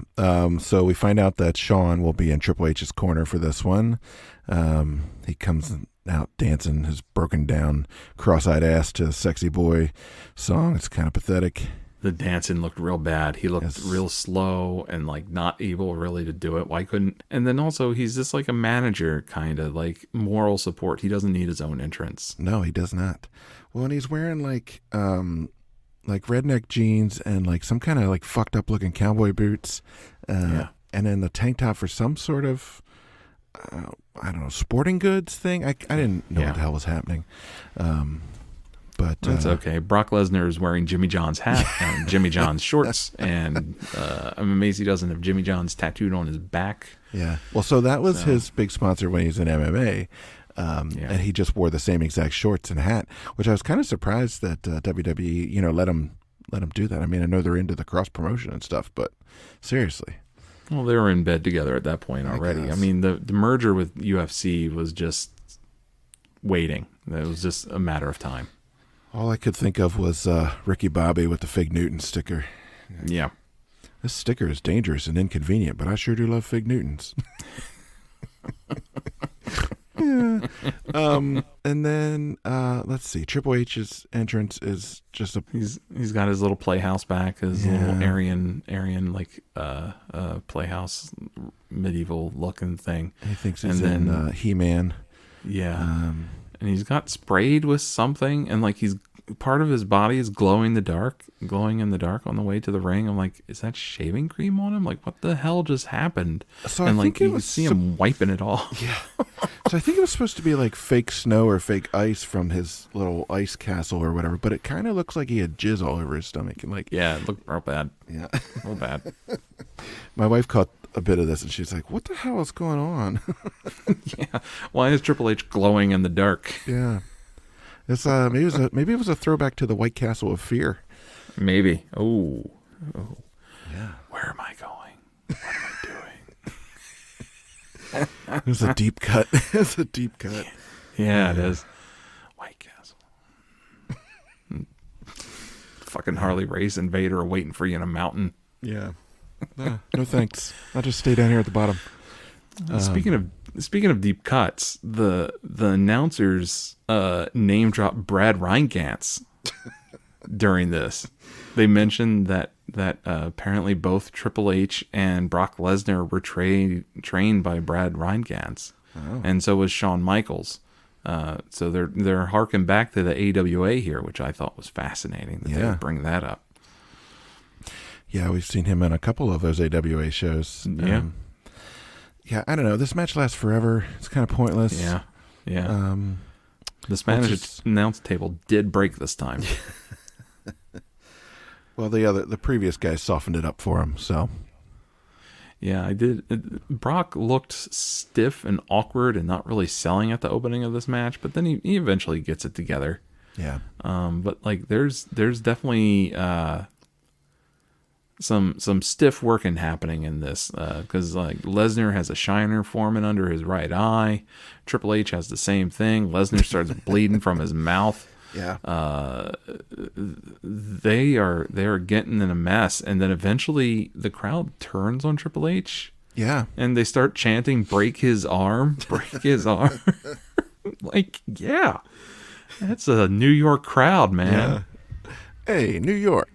So we find out that Shawn will be in Triple H's corner for this one. He comes out dancing his broken down, cross-eyed ass to Sexy Boy song. It's kind of pathetic. The dancing looked real bad. He looked real slow and like not able really to do it. Why couldn't? And then also he's just like a manager, kind of like moral support. He doesn't need his own entrance. No, he does not. Well, and he's wearing like redneck jeans and like some kind of like fucked up looking cowboy boots. And then the tank top for some sort of, I don't know, sporting goods thing. I didn't know what the hell was happening. But that's okay. Brock Lesnar is wearing Jimmy John's hat and Jimmy John's shorts, and I'm amazed he doesn't have Jimmy John's tattooed on his back. Yeah. Well, so that was his big sponsor when he was in MMA, and he just wore the same exact shorts and hat, which I was kind of surprised that WWE, let him do that. I mean, I know they're into the cross promotion and stuff, but seriously. Well, they were in bed together at that point already. I mean, the merger with UFC was just waiting. It was just a matter of time. All I could think of was Ricky Bobby with the Fig Newton sticker. Yeah. This sticker is dangerous and inconvenient, but I sure do love Fig Newtons. Yeah. And then let's see. Triple H's entrance is just he's got his little playhouse back, his little Aryan like playhouse medieval looking thing. He thinks he's in He-Man. Yeah. And he's got sprayed with something, and like he's part of his body is glowing in the dark on the way to the ring. I'm like, is that shaving cream on him? Like, what the hell just happened? So and I like, think you see him wiping it off. Yeah. So I think it was supposed to be like fake snow or fake ice from his little ice castle or whatever, but it kind of looks like he had jizz all over his stomach. And like, Yeah, it looked real bad. Yeah. Real bad. My wife caught a bit of this and she's like, what the hell is going on? Yeah. Why is Triple H glowing in the dark? Yeah. It's maybe it was a throwback to the White Castle of Fear. Maybe. Oh. Yeah. Where am I going? What am I doing? It was a deep cut. It's a deep cut. Yeah, it is. White Castle. Fucking Harley Race and Vader are waiting for you in a mountain. Yeah. No thanks. I'll just stay down here at the bottom. Speaking of deep cuts, the announcers name drop Brad Reingants during this. They mentioned that apparently both Triple H and Brock Lesnar were trained by Brad Reingants, and so was Shawn Michaels. So they're harking back to the AWA here, which I thought was fascinating that they would bring that up. Yeah, we've seen him in a couple of those AWA shows. Yeah. Yeah, I don't know. This match lasts forever. It's kind of pointless. Yeah. The Spanish announce table did break this time. Well, the previous guy softened it up for him, so. Yeah, I did. Brock looked stiff and awkward and not really selling at the opening of this match, but then he eventually gets it together. Yeah. But like, there's definitely some stiff working happening in this, because like Lesnar has a shiner forming under his right eye. Triple H has the same thing. Lesnar starts bleeding from his mouth. Yeah. They are getting in a mess, and then eventually the crowd turns on Triple H. Yeah. And they start chanting, "Break his arm, break his arm." Like, yeah, that's a New York crowd, man. Yeah. Hey, New York,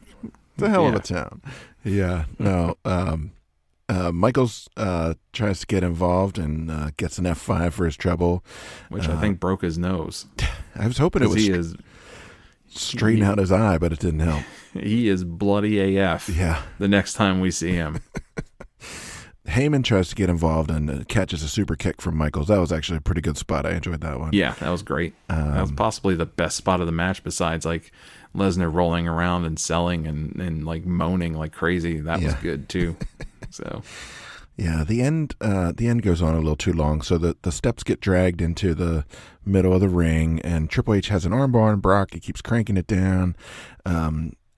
it's a hell of a town. Yeah. No. Michaels tries to get involved and gets an F5 for his trouble, which I think broke his nose. I was hoping it was straighten out his eye, but it didn't help. He is bloody AF. Yeah. The next time we see him. Heyman tries to get involved and catches a super kick from Michaels. That was actually a pretty good spot. I enjoyed that one. Yeah, that was great. That was possibly the best spot of the match, besides like Lesnar rolling around and selling and like moaning like crazy. That was good too. So yeah, the end goes on a little too long. So the steps get dragged into the middle of the ring, and Triple H has an armbar on Brock. He keeps cranking it down.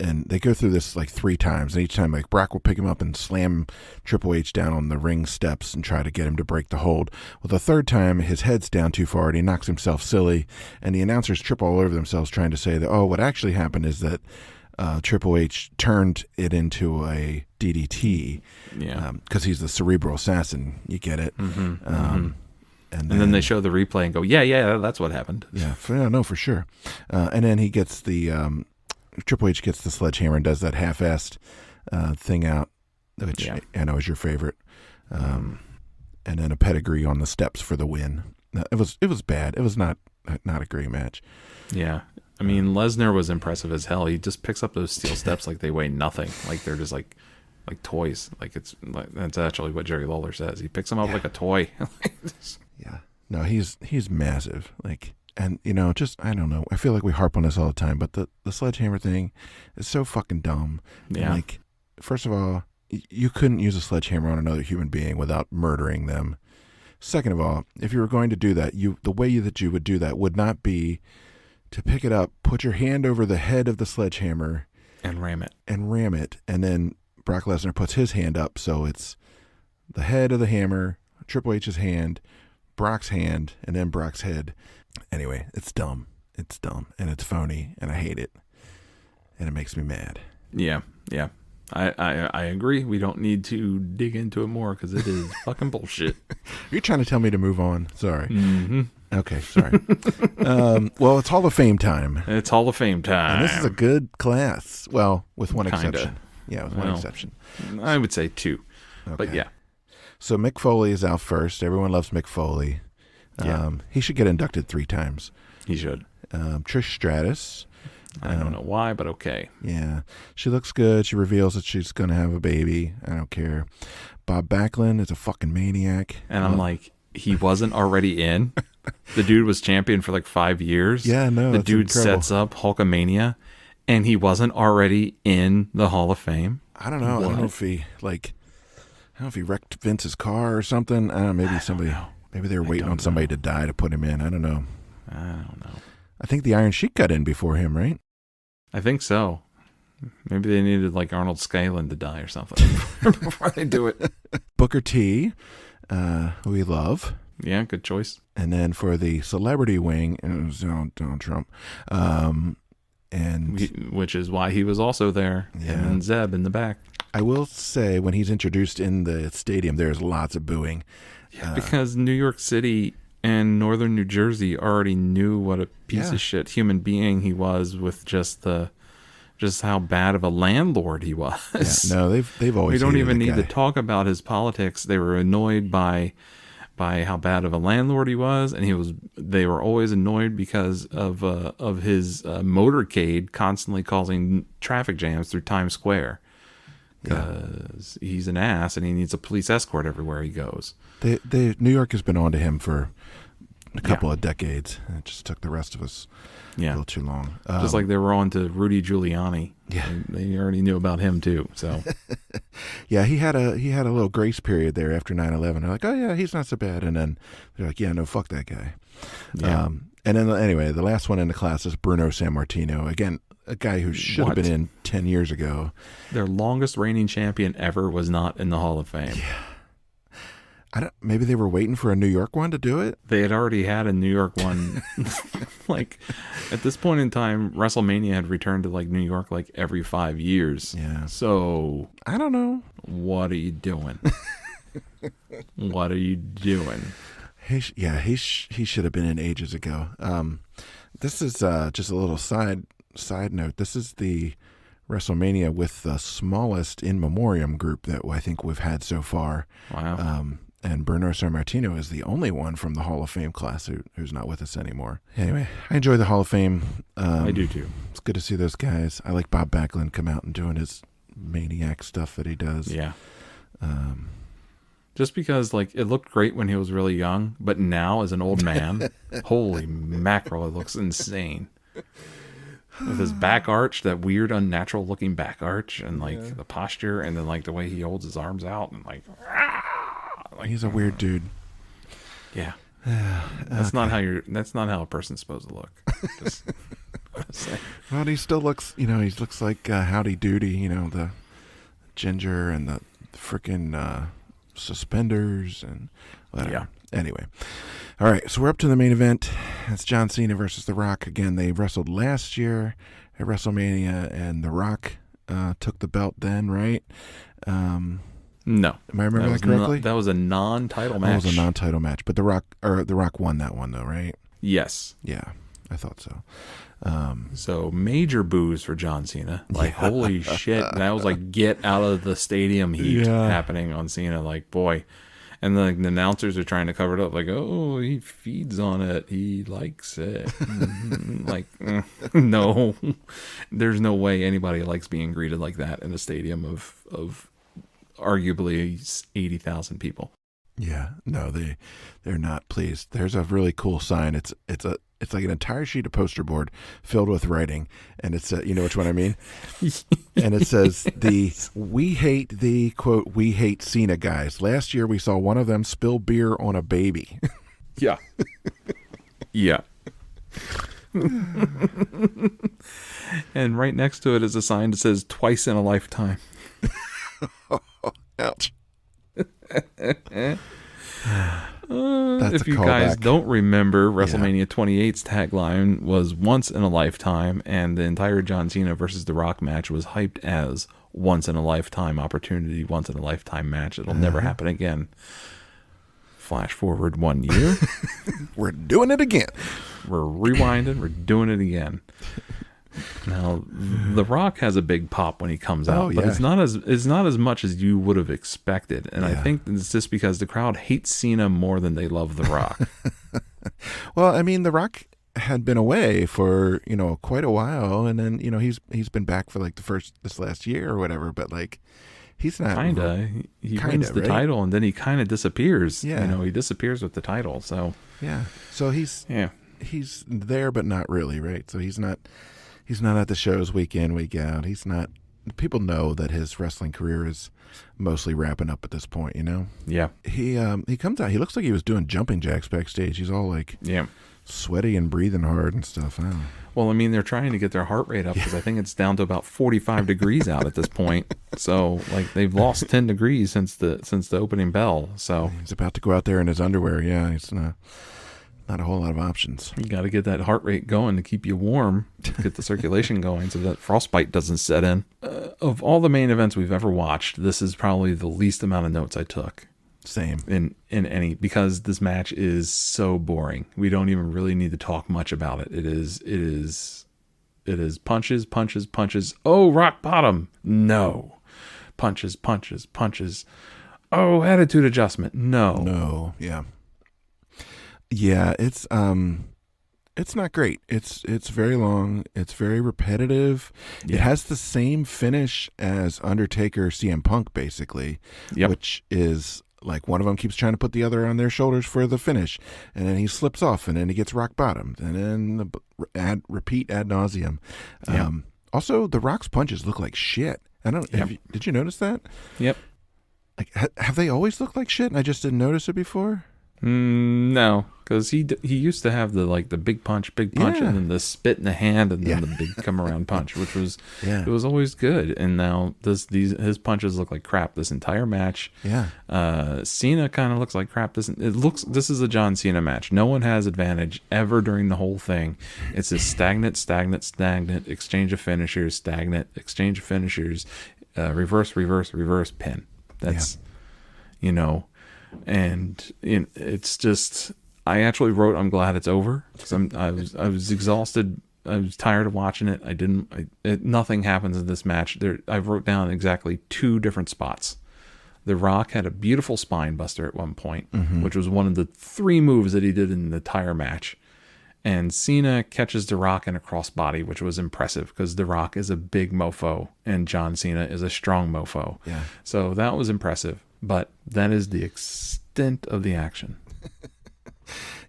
And they go through this like 3 times. And each time, like, Brock will pick him up and slam Triple H down on the ring steps and try to get him to break the hold. Well, the 3rd time, his head's down too far and he knocks himself silly. And the announcers trip all over themselves trying to say that, what actually happened is that Triple H turned it into a DDT. Yeah. Because he's the cerebral assassin. You get it. And then they show the replay and go, yeah, that's what happened. Yeah, for sure. And then he gets the... Triple H gets the sledgehammer and does that half-assed thing out, which I know is your favorite. And then a pedigree on the steps for the win. It was bad. It was not a great match. Yeah. I mean, Lesnar was impressive as hell. He just picks up those steel steps like they weigh nothing. Like they're just like toys. Like that's actually what Jerry Lawler says. He picks them up like a toy. Yeah. No, he's massive. Like, and I don't know. I feel like we harp on this all the time, but the sledgehammer thing is so fucking dumb. Yeah. And like, first of all, you couldn't use a sledgehammer on another human being without murdering them. Second of all, if you were going to do that, the way that you would do that would not be to pick it up, put your hand over the head of the sledgehammer, and ram it, and then Brock Lesnar puts his hand up, so it's the head of the hammer, Triple H's hand, Brock's hand, and then Brock's head. Anyway, it's dumb. It's dumb, and it's phony, and I hate it, and it makes me mad. Yeah. I agree. We don't need to dig into it more because it is fucking bullshit. You're trying to tell me to move on. Sorry. Mm-hmm. Okay, sorry. Well, it's Hall of Fame time. It's Hall of Fame time. And this is a good class. Well, with one Kinda. exception. Yeah, with one exception. I would say 2. Okay. But yeah. So Mick Foley is out first. Everyone loves Mick Foley. Yeah. He should get inducted 3 times. He should. Trish Stratus. I don't know why, but okay. Yeah. She looks good. She reveals that she's going to have a baby. I don't care. Bob Backlund is a fucking maniac. And I'm like, he wasn't already in? The dude was champion for like 5 years. Yeah, no, the that's dude incredible. sets up Hulkamania, and he wasn't already in the Hall of Fame. I don't know. What? I don't know if he wrecked Vince's car or something. I don't know. Maybe they were waiting on somebody to die to put him in. I don't know. I think the Iron Sheik got in before him, right? I think so. Maybe they needed like Arnold Skyland to die or something before they do it. Booker T, who we love. Yeah, good choice. And then for the celebrity wing, it was Donald Trump. Which is why he was also there. Yeah. Him and Zeb in the back. I will say, when he's introduced in the stadium, there's lots of booing. Because New York City and northern New Jersey already knew what a piece of shit human being he was, with just how bad of a landlord he was. Yeah, no, they've always. We don't hated even the need guy. to talk about his politics. They were annoyed by how bad of a landlord he was, and they were always annoyed because of his motorcade constantly causing traffic jams through Times Square. Because he's an ass and he needs a police escort everywhere he goes. New York has been on to him for a couple of decades. It just took the rest of us a little too long. Just like they were on to Rudy Giuliani. Yeah, they already knew about him too. So yeah, he had a little grace period there after 9/11. They're like, oh yeah, he's not so bad, and then they're like, yeah, no, fuck that guy. Yeah. And then anyway, the last one in the class is Bruno Sammartino. Again, a guy who should have been in 10 years ago. Their longest reigning champion ever was not in the Hall of Fame. Yeah. Maybe they were waiting for a New York one to do it. They had already had a New York one. Like at this point in time, WrestleMania had returned to like New York like every 5 years. Yeah. So I don't know. What are you doing? What are you doing? He should have been in ages ago. This is just a little side note. This is the WrestleMania with the smallest in memoriam group that I think we've had so far. Wow. And Bruno Sammartino is the only one from the Hall of Fame class who's not with us anymore. Anyway, I enjoy the Hall of Fame. I do too. It's good to see those guys. I like Bob Backlund come out and doing his maniac stuff that he does. Yeah. Just because like it looked great when he was really young, but now as an old man, holy mackerel, it looks insane. With his back arch, that weird, unnatural looking back arch, and like the posture, and then like the way he holds his arms out, and like he's a weird dude. Yeah, that's not how a person's supposed to look. Just well, he still looks, he looks like Howdy Doody, the ginger and the freaking suspenders and whatever. Yeah. Anyway, all right, so we're up to the main event. It's John Cena versus The Rock. Again, they wrestled last year at WrestleMania, and The Rock took the belt then, right? No. Am I remembering that correctly? That was a non-title match. It was a non-title match, but The Rock won that one though, right? Yes. Yeah, I thought so. So major boos for John Cena. Like, holy shit. That was like get out of the stadium heat happening on Cena. Like, boy. And the announcers are trying to cover it up. Like, oh, he feeds on it. He likes it. No. There's no way anybody likes being greeted like that in a stadium of arguably 80,000 people. Yeah. No, they're not pleased. There's a really cool sign. It's like an entire sheet of poster board filled with writing, and it's you know which one I mean. And it says "We hate the quote We hate Cena guys. Last year we saw one of them spill beer on a baby." Yeah. Yeah. And right next to it is a sign that says "Twice in a lifetime." Ouch. If you guys don't remember, WrestleMania 28's tagline was "Once in a lifetime," and the entire John Cena versus The Rock match was hyped as "Once in a lifetime opportunity, once in a lifetime match. It'll never happen again." Flash forward 1 year. We're doing it again. We're rewinding. We're doing it again. Now, The Rock has a big pop when he comes out, but it's not as much as you would have expected. And I think it's just because the crowd hates Cena more than they love The Rock. Well, I mean, The Rock had been away for quite a while, and then he's been back for like this last year or whatever. But like he's not he wins the title and then he kind of disappears. Yeah, he disappears with the title. So yeah, so he's there, but not really, right? So he's not at the shows week in, week out. He's not. People know that his wrestling career is mostly wrapping up at this point. Yeah. He comes out. He looks like he was doing jumping jacks backstage. He's all like sweaty and breathing hard and stuff. Well, I mean, they're trying to get their heart rate up because I think it's down to about 45 degrees out at this point. So, like, they've lost 10 degrees since the opening bell. So he's about to go out there in his underwear. Yeah, it's not a whole lot of options. You got to get that heart rate going to keep you warm, get the circulation going so that frostbite doesn't set in. Of all the main events we've ever watched, this is probably the least amount of notes I took. Same. In any, because this match is so boring. We don't even really need to talk much about it. It is punches, punches, punches. Oh, rock bottom. No. Punches, punches, punches. Oh, attitude adjustment. No. Yeah. Yeah, it's not great. It's very long. It's very repetitive. Yeah. It has the same finish as Undertaker CM Punk, basically, which is like one of them keeps trying to put the other on their shoulders for the finish, and then he slips off, and then he gets rock bottomed, and then repeat ad nauseum. Also, The Rock's punches look like shit. I don't. Did you notice that? Yep. Like, have they always looked like shit, and I just didn't notice it before? No, because he used to have the big punch, and then the spit in the hand, and then the big come around punch, which was it was always good. And now his punches look like crap this entire match. Cena kind of looks like crap. This is a John Cena match. No one has advantage ever during the whole thing. It's a stagnant exchange of finishers, stagnant exchange of finishers, reverse pin. That's And it's just, I actually wrote, I'm glad it's over, because I was exhausted. I was tired of watching it. Nothing happens in this match. I wrote down exactly 2 different spots. The Rock had a beautiful spine buster at one point, which was one of the 3 moves that he did in the entire match. And Cena catches The Rock in a crossbody, which was impressive because The Rock is a big mofo and John Cena is a strong mofo. Yeah. So that was impressive. But that is the extent of the action.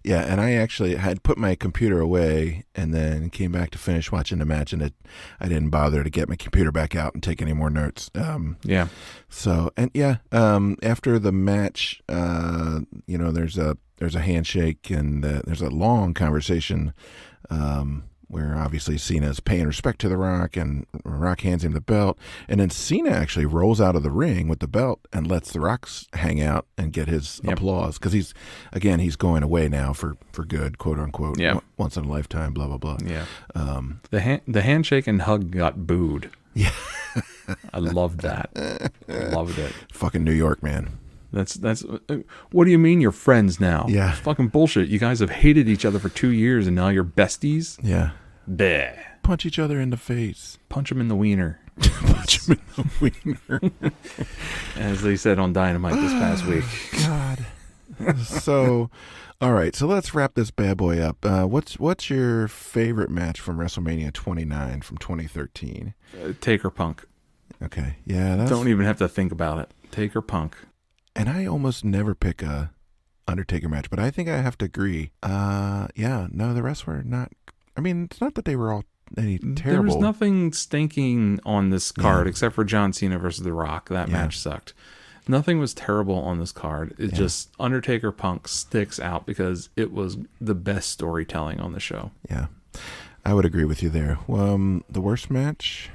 Yeah, and I actually had put my computer away and then came back to finish watching the match, and I didn't bother to get my computer back out and take any more notes. So, and after the match, there's a handshake and there's a long conversation where obviously Cena's paying respect to The Rock, and Rock hands him the belt, and then Cena actually rolls out of the ring with the belt and lets The Rock hang out and get his applause, because he's going away now for good, quote unquote, once in a lifetime, blah blah blah. The handshake and hug got booed. Yeah. I loved that. Loved it. Fucking New York, man. That's what do you mean you're friends now? Yeah. It's fucking bullshit. You guys have hated each other for 2 years and now you're besties? Yeah. Bleh. Punch each other in the face. Punch him in the wiener. Punch him in the wiener. As they said on Dynamite this past week. God. So, all right. So let's wrap this bad boy up. What's your favorite match from WrestleMania 29 from 2013? Taker Punk. Okay. Yeah. Don't even have to think about it. Taker Punk. And I almost never pick a Undertaker match, but I think I have to agree. The rest were not. I mean, it's not that they were all any terrible. There was nothing stinking on this card except for John Cena versus The Rock. That match sucked. Nothing was terrible on this card. It just Undertaker Punk sticks out because it was the best storytelling on the show. Yeah, I would agree with you there. The worst match.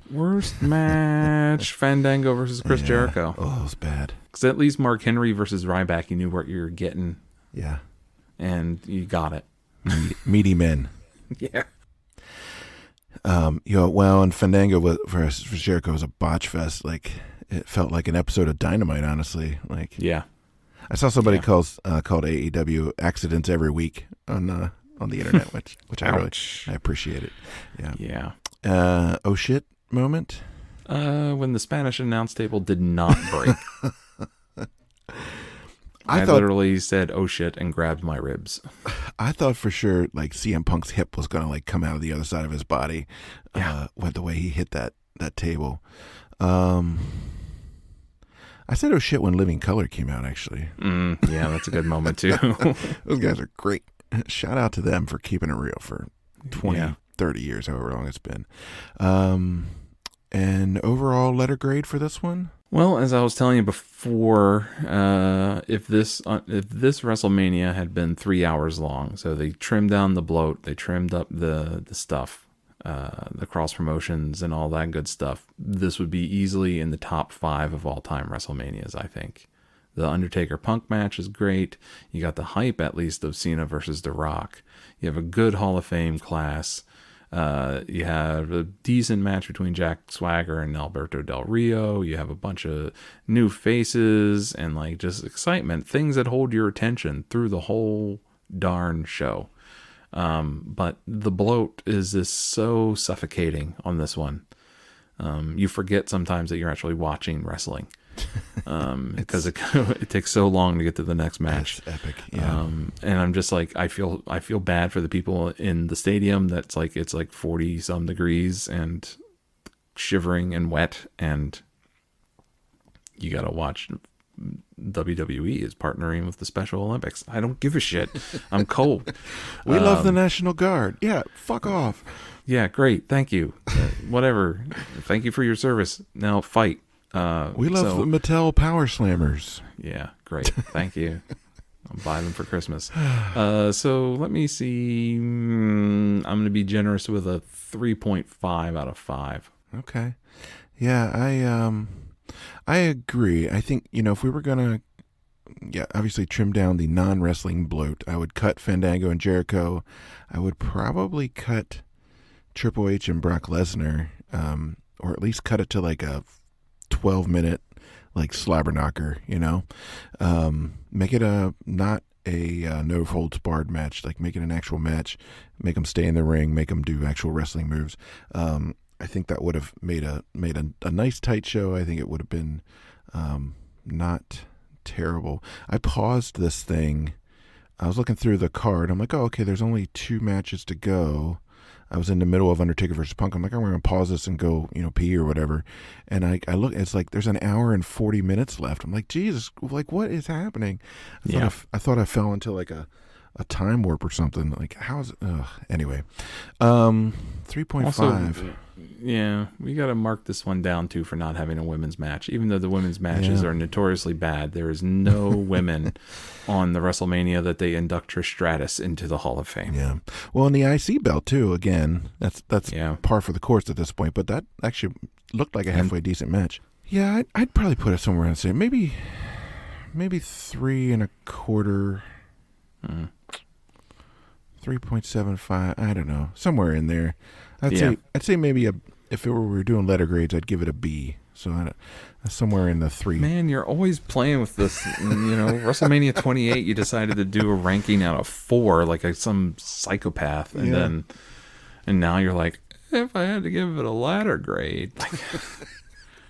Fandango versus Chris Jericho. Oh, it was bad. Because at least Mark Henry versus Ryback, you knew what you were getting. Yeah. And you got it. Meaty men. Yeah. And Fandango versus Jericho was a botch fest. Like, it felt like an episode of Dynamite, honestly. Like, yeah. I saw somebody called AEW accidents every week on the internet, which I appreciate it. Yeah. Yeah. Oh shit moment. When the Spanish announce table did not break. I literally said, "Oh shit," and grabbed my ribs. I thought for sure like CM Punk's hip was gonna like come out of the other side of his body, with the way he hit that table. I said, "Oh shit," when Living Color came out. Actually, yeah, that's a good moment too. Those guys are great. Shout out to them for keeping it real for 20, 30 years, however long it's been. And overall letter grade for this one. Well, as I was telling you before, if this WrestleMania had been 3 hours long, so they trimmed down the bloat, they trimmed up the stuff, the cross promotions and all that good stuff, this would be easily in the top 5 of all time WrestleManias, I think. The Undertaker Punk match is great. You got the hype, at least, of Cena versus The Rock. You have a good Hall of Fame class. You have a decent match between Jack Swagger and Alberto Del Rio. You have a bunch of new faces and like just excitement, things that hold your attention through the whole darn show. But the bloat is just so suffocating on this one. You forget sometimes that you're actually watching wrestling. Because it takes so long to get to the next match. It's epic, yeah. And I'm just like, I feel bad for the people in the stadium. It's like 40 some degrees and shivering and wet, and you got to watch. WWE is partnering with the Special Olympics. I don't give a shit. I'm cold. We love the National Guard. Yeah, fuck off. Yeah, great. Thank you. Whatever. Thank you for your service. Now fight. We love the Mattel Power Slammers. Yeah, great. Thank you. I'll buy them for Christmas. So let me see. I'm going to be generous with a 3.5 out of 5. Okay. Yeah, I agree. I think, if we were going to, obviously trim down the non-wrestling bloat, I would cut Fandango and Jericho. I would probably cut Triple H and Brock Lesnar, or at least cut it to like a 12-minute like slobber knocker, make it not a no holds barred match, like make it an actual match, make them stay in the ring, make them do actual wrestling moves. I think that would have made a nice tight show. I think it would have been not terrible. I paused this thing. I was looking through the card. I'm like, oh, okay, there's only 2 matches to go. I was in the middle of Undertaker versus Punk. I'm like, I'm going to pause this and go, pee or whatever. And I look, it's like there's an hour and 40 minutes left. I'm like, Jesus, like what is happening? I thought I fell into like a time warp or something. Like, how's it? Anyway, 3.5. Yeah, we got to mark this one down too for not having a women's match. Even though the women's matches are notoriously bad, there is no women on the WrestleMania that they induct Trish Stratus into the Hall of Fame. Yeah, well, and the IC belt too. Again, that's par for the course at this point. But that actually looked like a halfway decent match. Yeah, I'd probably put it somewhere and say maybe 3.25. 3.75. I don't know, somewhere in there. I'd say maybe if we were doing letter grades, I'd give it a B. So somewhere in the 3. Man, you're always playing with this. WrestleMania 28, you decided to do a ranking out of 4, like some psychopath, and now you're like, if I had to give it a letter grade,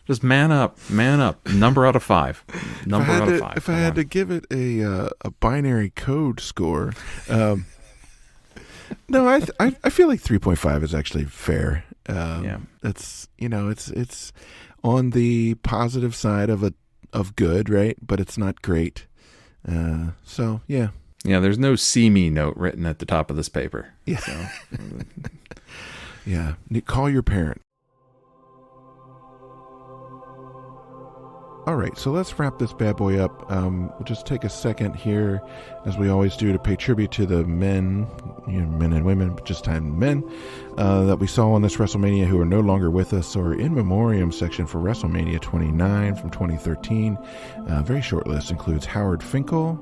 just man up, number out of 5, If I had to give it a binary code score. No, I feel like 3.5 is actually fair. It's it's on the positive side of good, right? But it's not great. So yeah. Yeah, there's no see me note written at the top of this paper. Yeah. So. Yeah. Call your parent. All right, so let's wrap this bad boy up. We'll just take a second here, as we always do, to pay tribute to the men, men and women, but just time men, that we saw on this WrestleMania who are no longer with us, or in memoriam section for WrestleMania 29 from 2013. Very short list includes Howard Finkel,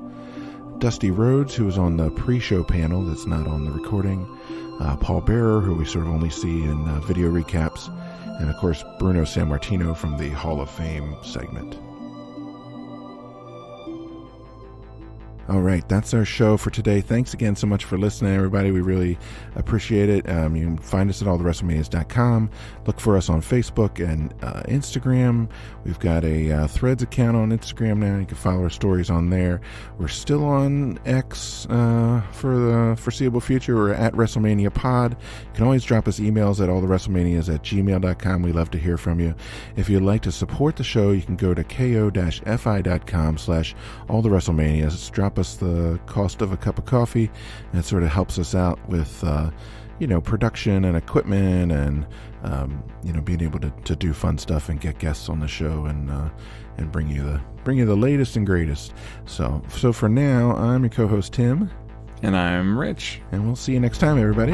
Dusty Rhodes, who was on the pre-show panel that's not on the recording, Paul Bearer, who we sort of only see in video recaps, and of course Bruno Sammartino from the Hall of Fame segment. All right, that's our show for today. Thanks again so much for listening, everybody. We really appreciate it. You can find us at allthewrestlemanias.com. Look for us on Facebook and Instagram. We've got a Threads account on Instagram now. You can follow our stories on there. We're still on X for the foreseeable future. We're at WrestleMania Pod. You can always drop us emails at allthewrestlemanias@gmail.com. We love to hear from you. If you'd like to support the show, you can go to ko-fi.com/allthewrestlemanias. Drop us the cost of a cup of coffee, and it sort of helps us out with production and equipment and being able to do fun stuff and get guests on the show and bring you the latest and greatest. So for now, I'm your co-host Tim, and I'm Rich, and we'll see you next time, everybody.